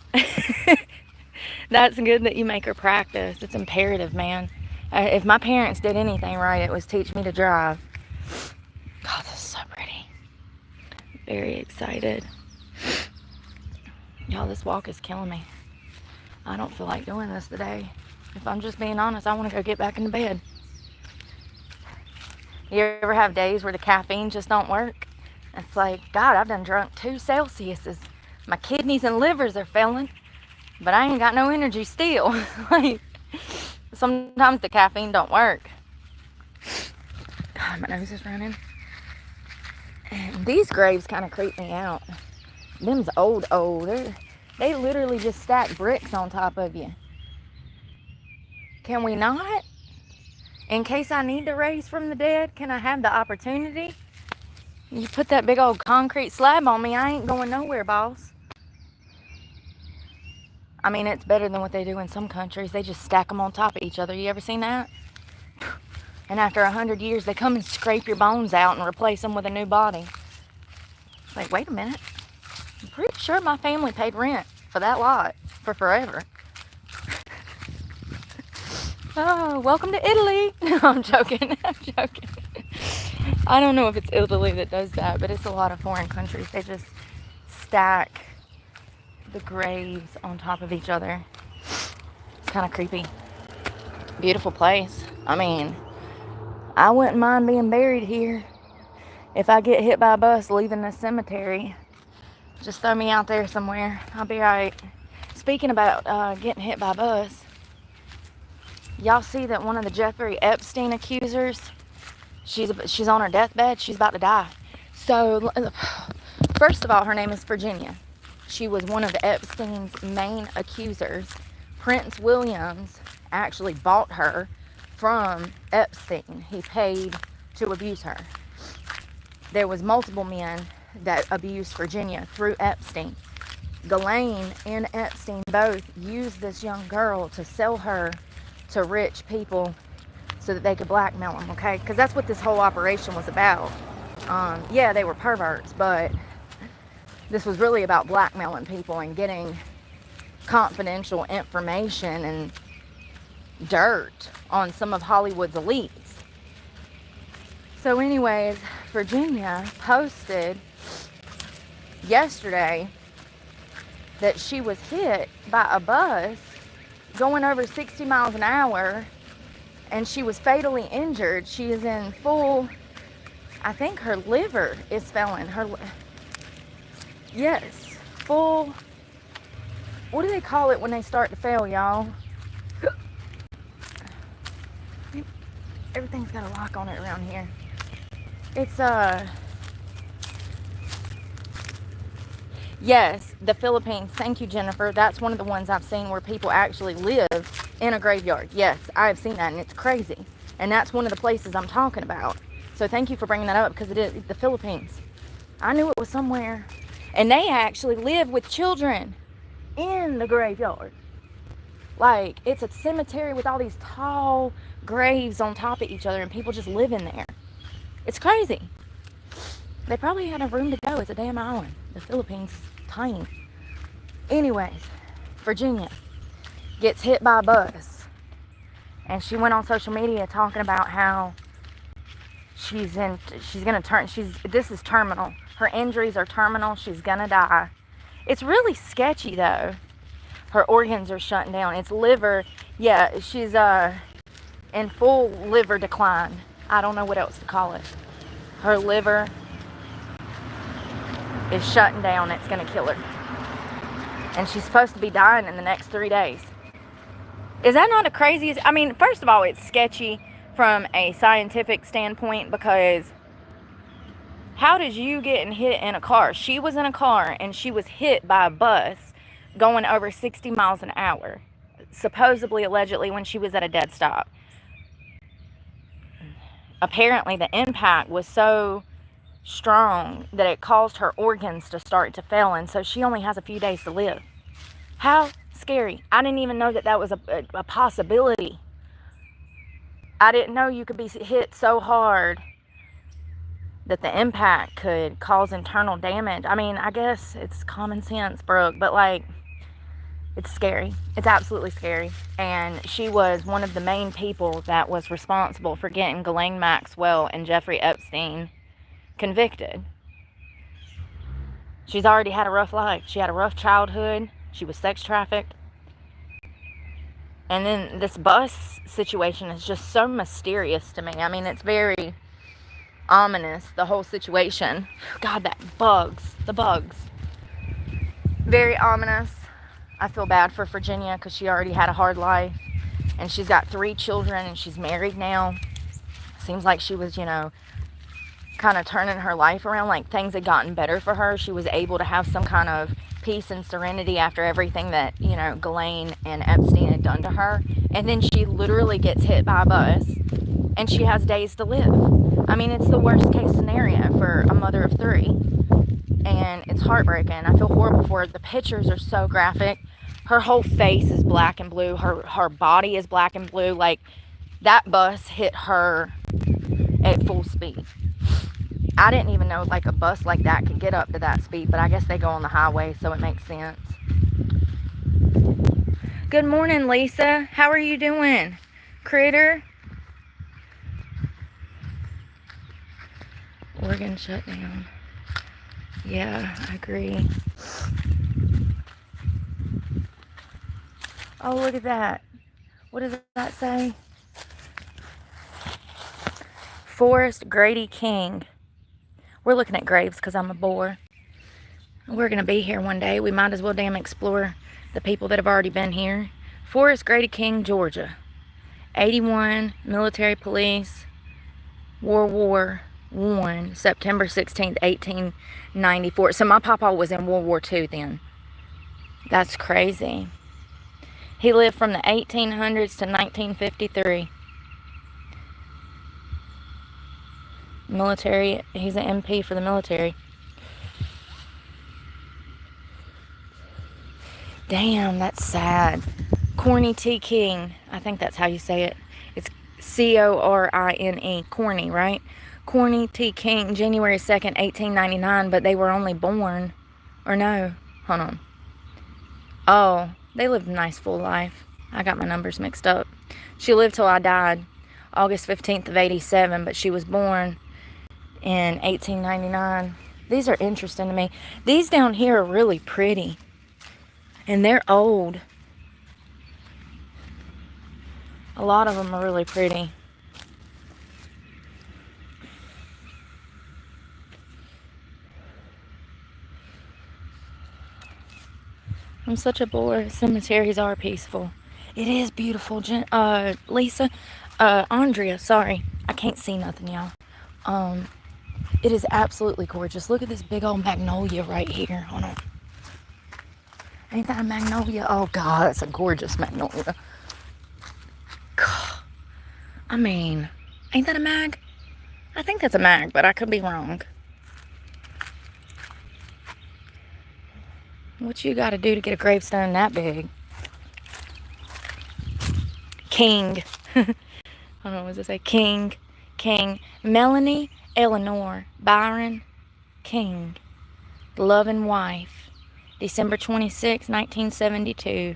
That's good that you make her practice. It's imperative, man. If my parents did anything right, it was teach me to drive. God, this is so pretty. Very excited. Y'all, this walk is killing me. I don't feel like doing this today. If I'm just being honest, I want to go get back into bed. You ever have days where the caffeine just don't work? It's like, God, I've done drunk 2 Celsiuses. My kidneys and livers are failing, but I ain't got no energy still. Like, sometimes the caffeine don't work. God, my nose is running. And these graves kind of creep me out. Them's old. They literally just stack bricks on top of you. Can we not? In case I need to raise from the dead, can I have the opportunity? You put that big old concrete slab on me, I ain't going nowhere, boss. I mean, it's better than what they do in some countries. They just stack them on top of each other. You ever seen that? And after 100 years, they come and scrape your bones out and replace them with a new body. It's like, wait a minute. I'm pretty sure my family paid rent for that lot for forever. Oh, welcome to Italy. No, I'm joking. I'm joking. I don't know if it's Italy that does that, but it's a lot of foreign countries. They just stack the graves on top of each other. It's kind of creepy. Beautiful place. I mean, I wouldn't mind being buried here. If I get hit by a bus leaving the cemetery, just throw me out there somewhere. I'll be alright. Speaking about getting hit by a bus, y'all see that one of the Jeffrey Epstein accusers, she's on her deathbed. She's about to die. So, first of all, her name is Virginia. She was one of Epstein's main accusers. Prince Williams actually bought her from Epstein. He paid to abuse her. There was multiple men that abused Virginia through Epstein. Ghislaine and Epstein both used this young girl to sell her to rich people so that they could blackmail them, okay? Because that's what this whole operation was about. Yeah, they were perverts, but this was really about blackmailing people and getting confidential information and dirt on some of Hollywood's elites. So anyways, Virginia posted yesterday that she was hit by a bus going over 60 miles an hour and she was fatally injured. She is in full, I think her liver is failing. Yes, full, what do they call it when they start to fail, y'all? Everything's got a lock on it around here. It's, yes, the Philippines. Thank you, Jennifer. That's one of the ones I've seen where people actually live in a graveyard. Yes, I've seen that, and it's crazy. And that's one of the places I'm talking about. So thank you for bringing that up, because it is the Philippines. I knew it was somewhere. And they actually live with children in the graveyard. Like, it's a cemetery with all these tall graves on top of each other, and people just live in there. It's crazy. They probably had a room to go. It's a damn island. The Philippines is tiny. Anyways, Virginia gets hit by a bus. And she went on social media talking about how this is terminal. Her injuries are terminal. She's gonna die. It's really sketchy though. Her organs are shutting down. It's liver. Yeah, she's in full liver decline. I don't know what else to call it. Her liver is shutting down. It's going to kill her. And she's supposed to be dying in the next 3 days. Is that not the craziest? I mean, first of all, it's sketchy from a scientific standpoint, because how did you get hit in a car? She was in a car and she was hit by a bus going over 60 miles an hour. Supposedly, allegedly, when she was at a dead stop. Apparently, the impact was so strong that it caused her organs to start to fail, and so she only has a few days to live. How scary. I didn't even know that was a possibility. I didn't know you could be hit so hard that the impact could cause internal damage. I mean, I guess it's common sense, Brooke, but like, it's scary. It's absolutely scary. And she was one of the main people that was responsible for getting Ghislaine Maxwell and Jeffrey Epstein convicted. She's already had a rough life. She had a rough childhood. She was sex trafficked. And then this bus situation is just so mysterious to me. I mean, it's very ominous, the whole situation. God, the bugs. Very ominous. I feel bad for Virginia because she already had a hard life. And she's got 3 children and she's married now. Seems like she was, kind of turning her life around. Like things had gotten better for her. She was able to have some kind of peace and serenity after everything that, Ghislaine and Epstein had done to her. And then she literally gets hit by a bus and she has days to live. I mean, it's the worst case scenario for a mother of 3. And it's heartbreaking. I feel horrible for her. The pictures are so graphic. Her whole face is black and blue. Her body is black and blue. Like, that bus hit her at full speed. I didn't even know, like, a bus like that could get up to that speed. But I guess they go on the highway, so it makes sense. Good morning, Lisa. How are you doing? Critter? Oregon shut down. Yeah, I agree. Oh, look at that. What does that say? Forrest Grady King. We're looking at graves because I'm a bore. We're going to be here one day. We might as well damn explore the people that have already been here. Forrest Grady King, Georgia. 81, military police, World War I, September 16th, 1894. So my papa was in World War II then. That's crazy. He lived from the 1800s to 1953. Military, he's an MP for the military. Damn, that's sad. Corny T. King, I think that's how you say it. It's Corine, Corny, right? Corny T. King, January 2nd, 1899, but they were only born, or no, hold on. Oh, they lived a nice full life. I got my numbers mixed up. She lived till I died, August 15th of 87, but she was born in 1899. These are interesting to me. These down here are really pretty. And they're old. A lot of them are really pretty. I'm such a bore. Cemeteries are peaceful. It is beautiful, Lisa. Andrea, sorry. I can't see nothing, y'all. It is absolutely gorgeous. Look at this big old magnolia right here. Hold on. Ain't that a magnolia? Oh, God, that's a gorgeous magnolia. God. I mean, ain't that a mag? I think that's a mag, but I could be wrong. What you gotta do to get a gravestone that big? King. I don't know, what does it say? King. Melanie Eleanor Byron King. Loving wife. December 26, 1972.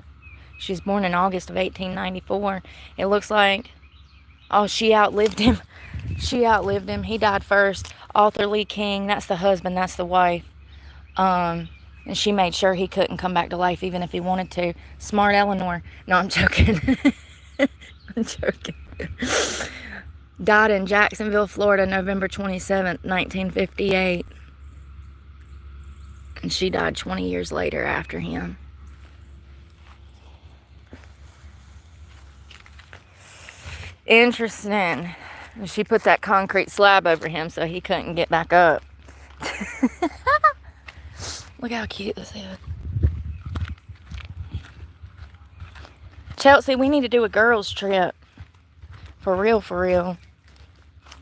She was born in August of 1894. It looks like, oh, she outlived him. He died first. Arthur Lee King. That's the husband. That's the wife. And she made sure he couldn't come back to life even if he wanted to. Smart Eleanor. No, I'm joking. I'm joking. Died in Jacksonville, Florida, November 27th, 1958. And she died 20 years later after him. Interesting. She put that concrete slab over him so he couldn't get back up. Look how cute this is. Chelsea, we need to do a girls trip. For real, for real.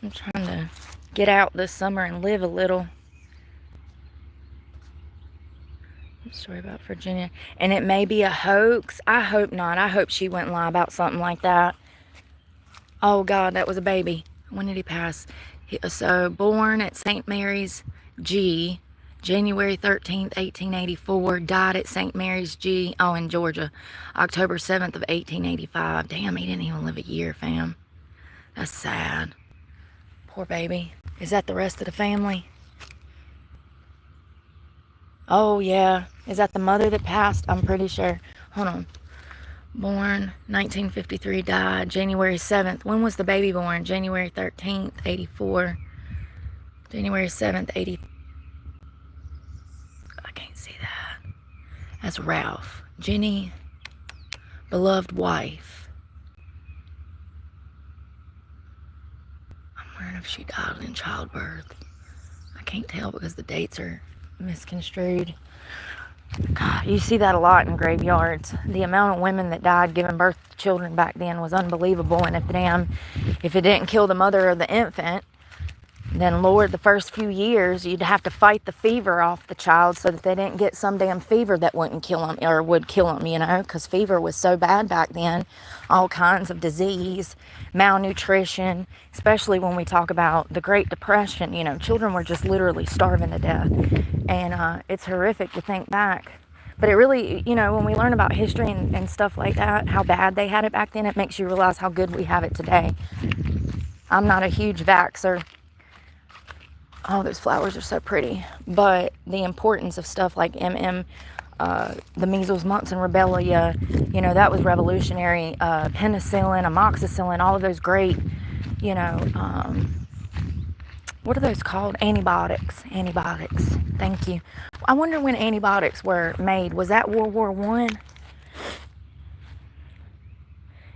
I'm trying to get out this summer and live a little. Story about Virginia. And it may be a hoax. I hope not. I hope she wouldn't lie about something like that. Oh, God, that was a baby. When did he pass? So, born at St. Mary's G, January 13th, 1884. Died at St. Mary's G, in Georgia, October 7th of 1885. Damn, he didn't even live a year, fam. That's sad. Poor baby. Is that the rest of the family? Oh, yeah. Is that the mother that passed? I'm pretty sure. Hold on. Born 1953, died January 7th. When was the baby born? January 13th, 84. January 7th, 80. I can't see that. That's Ralph. Jenny, beloved wife. I'm wondering if she died in childbirth. I can't tell because the dates are misconstrued. God, you see that a lot in graveyards. The amount of women that died giving birth to children back then was unbelievable. And if it didn't kill the mother or the infant, then Lord, the first few years, you'd have to fight the fever off the child so that they didn't get some damn fever that wouldn't kill them, or would kill them, you know, because fever was so bad back then. All kinds of disease, malnutrition, especially when we talk about the Great Depression. You know, children were just literally starving to death. And it's horrific to think back. But it really, you know, when we learn about history and stuff like that, how bad they had it back then, it makes you realize how good we have it today. I'm not a huge vaxxer. Oh, those flowers are so pretty. But the importance of stuff like the measles, mumps, and rubella, you know, that was revolutionary. Penicillin, amoxicillin, all of those great, you know, what are those called? Antibiotics. Antibiotics. Thank you. I wonder when antibiotics were made. Was that World War One?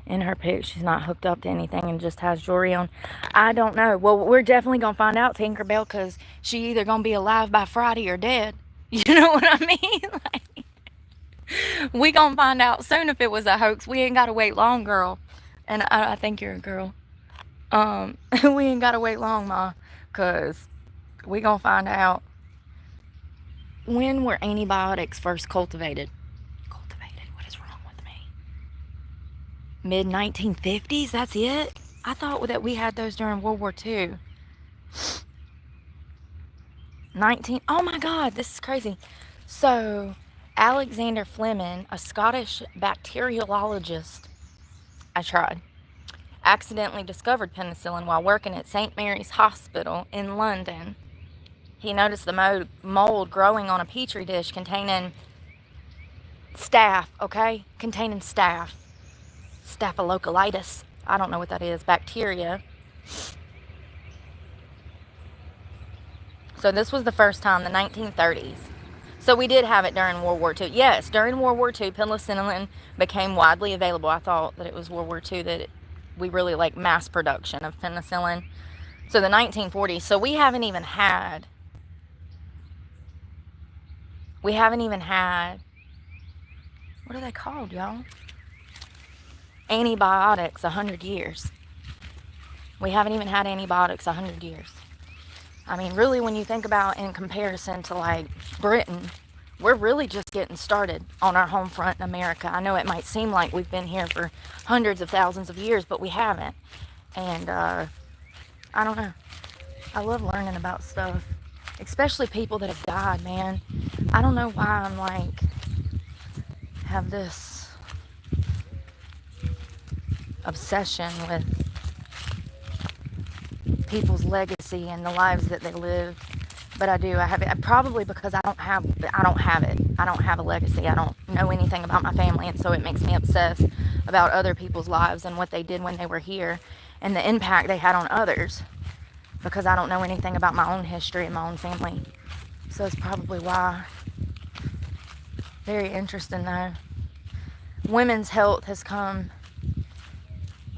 In her pic, she's not hooked up to anything and just has jewelry on. I don't know. Well, we're definitely going to find out, Tinkerbell, because she either going to be alive by Friday or dead. You know what I mean? Like, we going to find out soon if it was a hoax. We ain't got to wait long, girl. And I think you're a girl. We ain't got to wait long, Ma, because we going to find out. When were antibiotics first cultivated? What is wrong with me? Mid-1950s? That's it? I thought that we had those during World War II. Oh my God, this is crazy. So, Alexander Fleming, a Scottish bacteriologist, accidentally discovered penicillin while working at St. Mary's Hospital in London. He noticed the mold growing on a petri dish containing staph, okay? Containing staph. Staphylococcus. I don't know what that is. Bacteria. So this was the first time, the 1930s. So we did have it during World War II. Yes, during World War II, penicillin became widely available. I thought that it was World War II that we really like mass production of penicillin. So the 1940s. So we haven't even had, what are they called, y'all? Antibiotics 100 years. We haven't even had antibiotics 100 years. I mean, really, when you think about in comparison to like Britain, we're really just getting started on our home front in America. I know it might seem like we've been here for hundreds of thousands of years, but we haven't. And I don't know. I love learning about stuff, especially people that have died, man. I don't know why I'm like, have this obsession with people's legacy and the lives that they live, but I do. I have it probably because I don't have it. I don't have a legacy. I don't know anything about my family, and so it makes me obsess about other people's lives and what they did when they were here and the impact they had on others, because I don't know anything about my own history and my own family. So it's probably why. Very interesting though. Women's health has come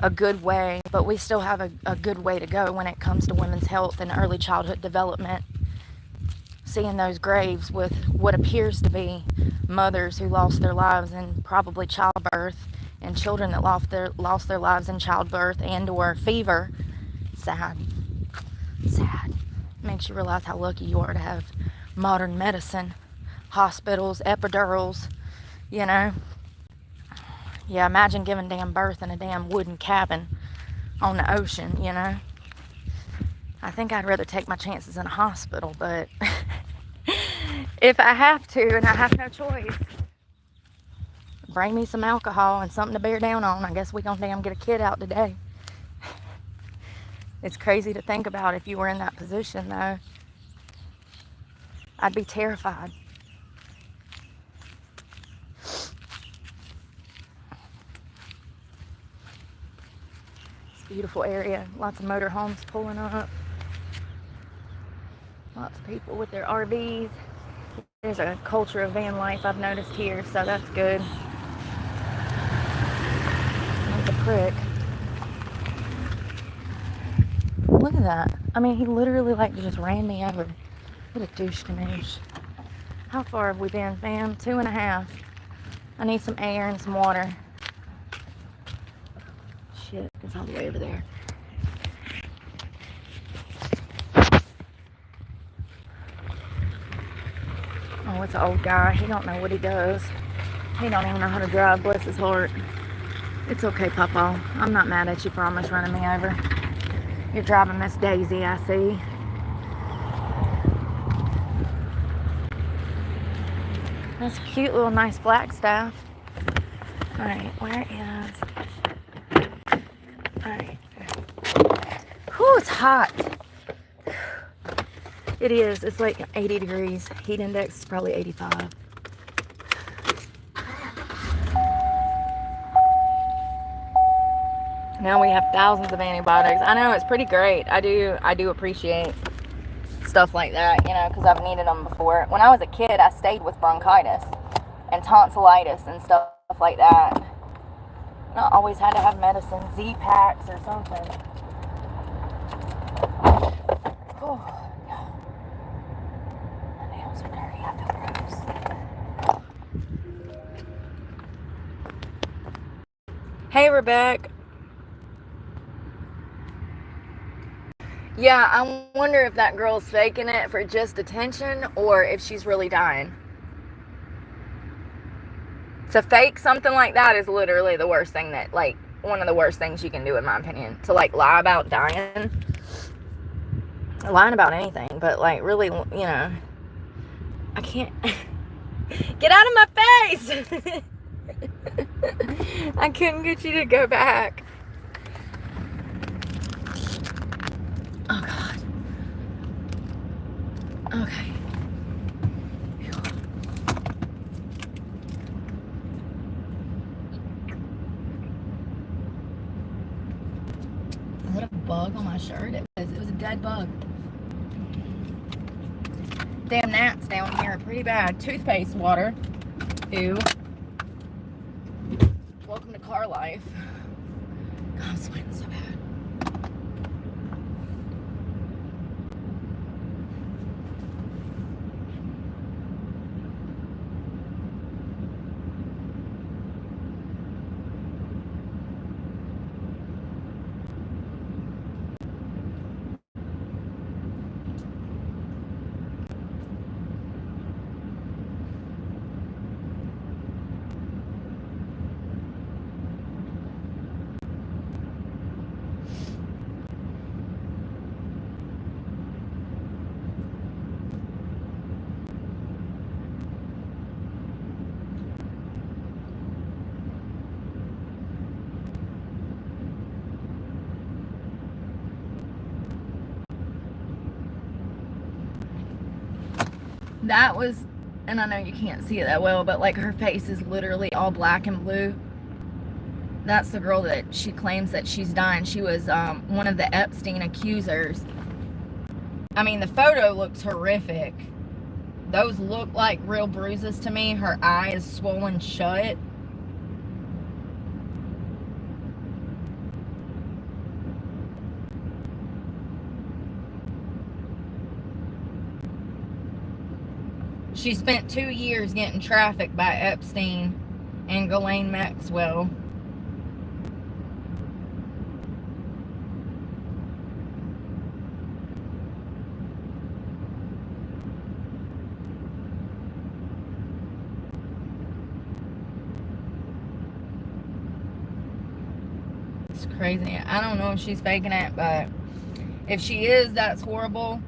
a good way, but we still have a good way to go when it comes to women's health and early childhood development. Seeing those graves with what appears to be mothers who lost their lives in probably childbirth, and children that lost their lives in childbirth and or fever. Sad. Makes you realize how lucky you are to have modern medicine, hospitals, epidurals, you know. Yeah, imagine giving damn birth in a damn wooden cabin on the ocean, you know. I think I'd rather take my chances in a hospital, but if I have to and I have no choice, bring me some alcohol and something to bear down on. I guess we gonna damn get a kid out today. It's crazy to think about if you were in that position, though. I'd be terrified. Beautiful area, lots of motor homes pulling up. Lots of people with their RVs. There's a culture of van life I've noticed here, so that's good. There's a prick. Look at that. I mean, he literally like just ran me over. What a douche canoosh. How far have we been, fam? 2.5. I need some air and some water. Shit, it's all the way over there. Oh, it's an old guy. He don't know what he does. He don't even know how to drive, bless his heart. It's okay, Papa. I'm not mad at you for almost running me over. You're driving Miss Daisy, I see. That's a cute little nice Flagstaff. Alright, where is... Alright. Whew, it's hot. It is. It's like 80 degrees. Heat index is probably 85. Now we have thousands of antibiotics. I know, it's pretty great. I do appreciate stuff like that, you know, because I've needed them before. When I was a kid, I stayed with bronchitis and tonsillitis and stuff like that. And I always had to have medicine, Z-Packs or something. Oh. My nails are dirty. I feel gross. Hey, Rebecca. Yeah, I wonder if that girl's faking it for just attention or if she's really dying. To fake something like that is literally the worst thing that, like, one of the worst things you can do, in my opinion. To, like, lie about dying. Lying about anything, but, like, really, you know, I can't. Get out of my face! I couldn't get you to go back. Oh, God. Okay. Is it a bug on my shirt? It was a dead bug. Damn gnats down here are pretty bad. Toothpaste water. Ew. Welcome to car life. God, I'm sweating so bad. That was, and I know you can't see it that well, but like her face is literally all black and blue. That's the girl that she claims that she's dying. She was one of the Epstein accusers. I mean, the photo looks horrific. Those look like real bruises to me. Her eye is swollen shut. She spent 2 years getting trafficked by Epstein and Ghislaine Maxwell. It's crazy. I don't know if she's faking it, but if she is, that's horrible.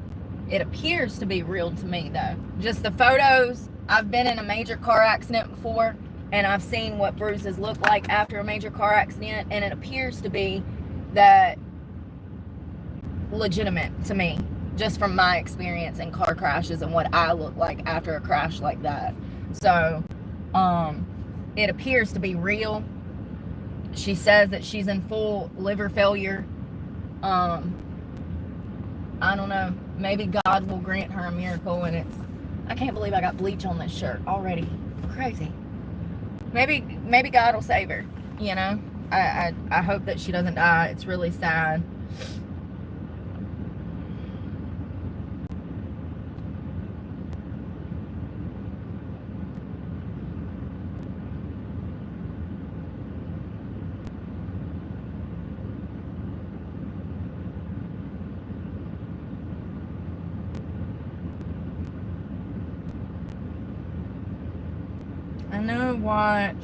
It appears to be real to me, though. Just the photos. I've been in a major car accident before, and I've seen what bruises look like after a major car accident, and it appears to be that legitimate to me, just from my experience in car crashes and what I look like after a crash like that. So, it appears to be real. She says that she's in full liver failure. I don't know. Maybe God will grant her a miracle, and I can't believe I got bleach on this shirt already. Crazy. Maybe God will save her. You know, I hope that she doesn't die. It's really sad. I know, watch.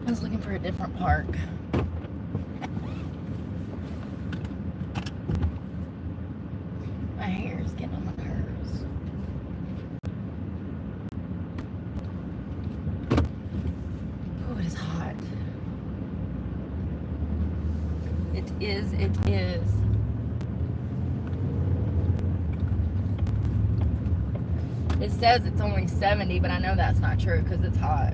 I was looking for a different park. My hair is getting on my nerves. Oh, it is hot. It is. It says it's only 70, but I know that's not true because it's hot.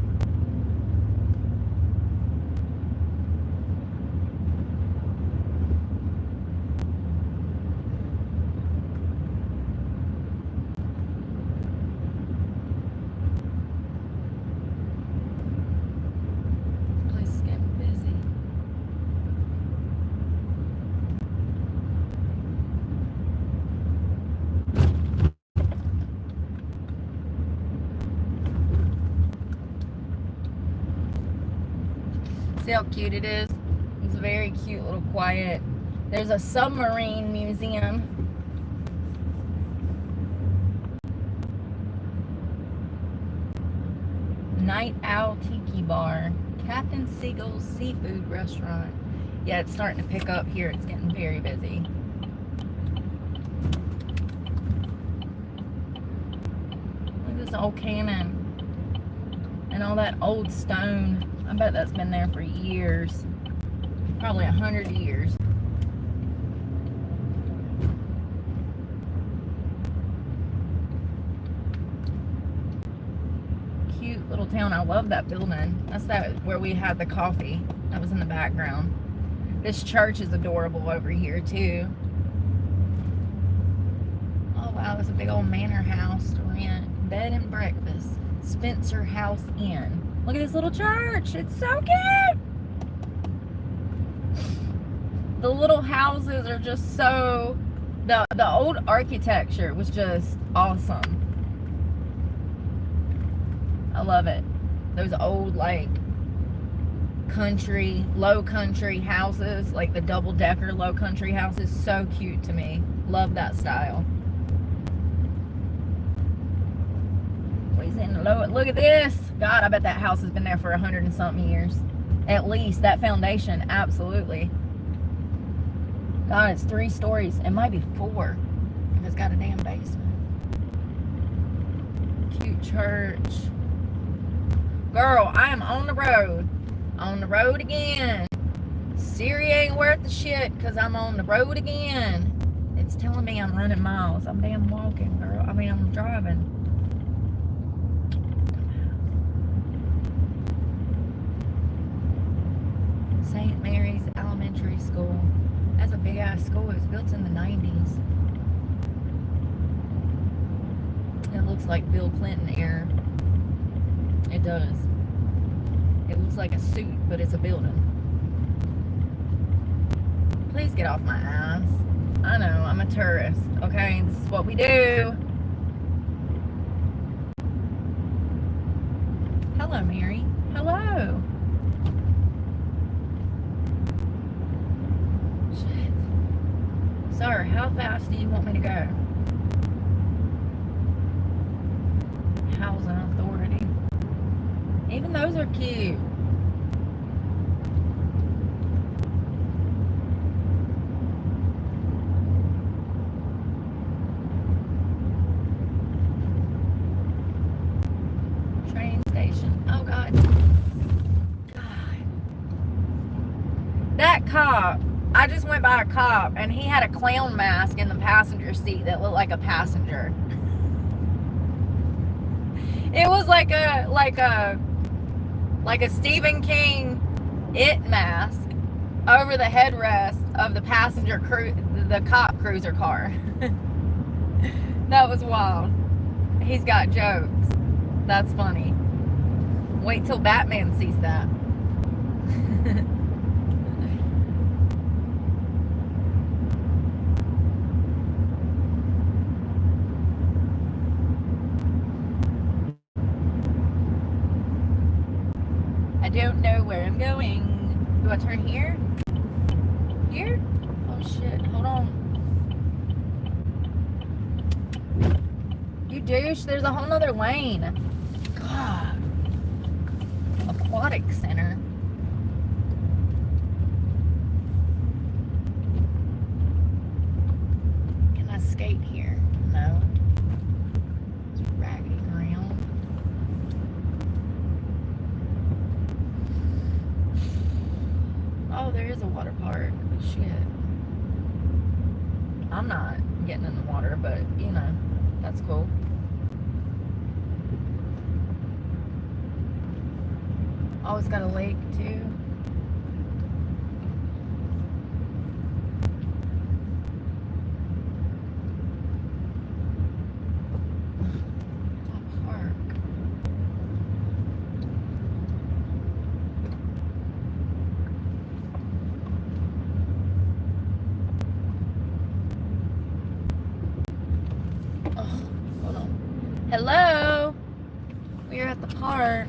See how cute it is? It's a very cute little quiet. There's a submarine museum. Night Owl Tiki Bar. Captain Seagull's Seafood Restaurant. Yeah, it's starting to pick up here. It's getting very busy. Look at this old cannon. And all that old stone. I bet that's been there for years. Probably 100 years. Cute little town. I love that building. That's where we had the coffee. That was in the background. This church is adorable over here too. Oh wow, there's a big old manor house to rent. Bed and breakfast. Spencer House Inn. Look at this little church. It's so cute. The little houses are just so... The old architecture was just awesome. I love it. Those old, like, country, low country houses, like the double-decker low country houses. So cute to me. Love that style. Look at this. God, I bet that house has been there for 100 and something years. At least. That foundation, absolutely. God, it's 3 stories. It might be 4 if it's got a damn basement. Cute church. Girl, I am on the road. On the road again. Siri ain't worth the shit because I'm on the road again. It's telling me I'm running miles. I'm damn walking, girl. I mean, I'm driving. St. Mary's Elementary School. That's a big ass school. It was built in the 90s. It looks like Bill Clinton era. It does. It looks like a suit, but it's a building. Please get off my ass. I know, I'm a tourist, okay? This is what we do. Hello, Mary. Hello. Shit. Sir, how fast do you want me to go? Housing Authority. Even those are cute. Train station. Oh God. God. That cop I just went by a cop and he had a clown mask in the passenger seat that looked like a passenger. It was like a Stephen King It mask over the headrest of the the cop cruiser car. That was wild. He's got jokes. That's funny. Wait till Batman sees that. I don't know where I'm going. Do I turn here? Here? Oh shit, hold on. You douche, there's a whole nother lane. God. Aquatic center. Can I skate here? No. It's raggedy ground. Oh, there is a water park. Shit. I'm not getting in the water, but you know, that's cool. Oh, it's got a lake too. Park. Oh, hold on. Hello. We are at the park.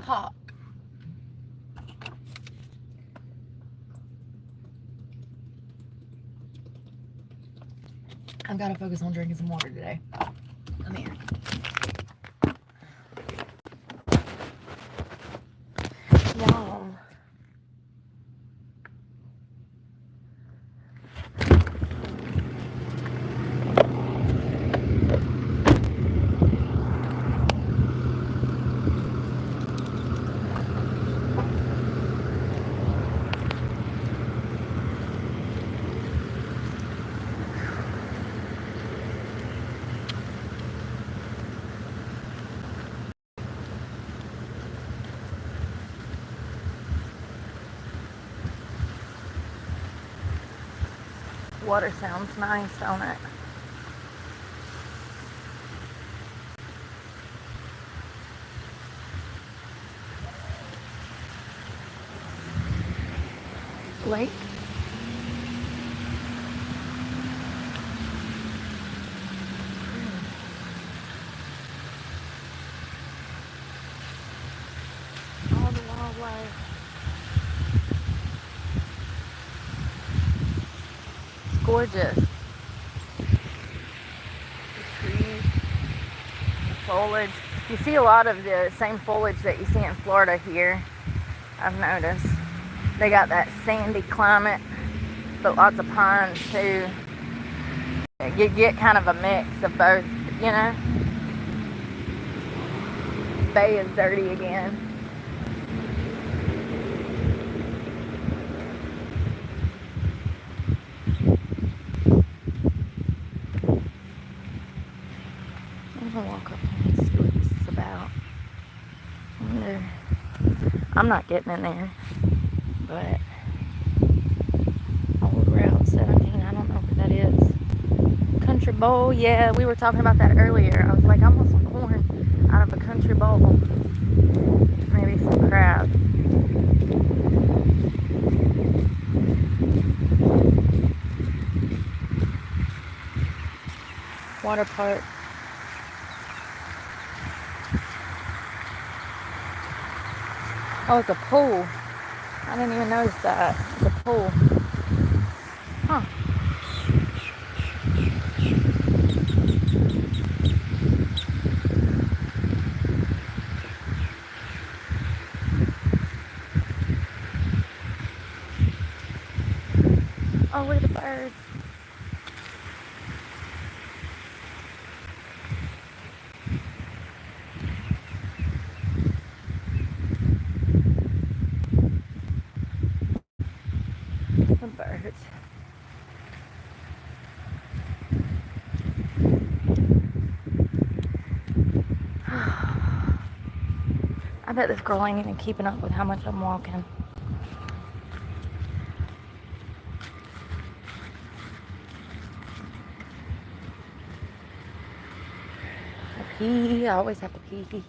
Hawk. I've got to focus on drinking some water today. Come here. Y'all. Water sounds nice, don't it? Lake. All the wildlife. It's gorgeous. The trees, the foliage. You see a lot of the same foliage that you see in Florida here, I've noticed. They got that sandy climate, but lots of pines too. You get kind of a mix of both, you know. Bay is dirty again. I'm gonna walk up and see what this is about. I wonder. I'm not getting in there, but old Route 17, I don't know what that is. Country bowl, yeah, we were talking about that earlier. I was like, I want some corn out of a country bowl. Maybe some crab. Water park. Oh, it's a pool. I didn't even notice that. It's a pool. Huh. Oh, look at the birds. I bet this girl ain't even keeping up with how much I'm walking. I pee. I always have to pee.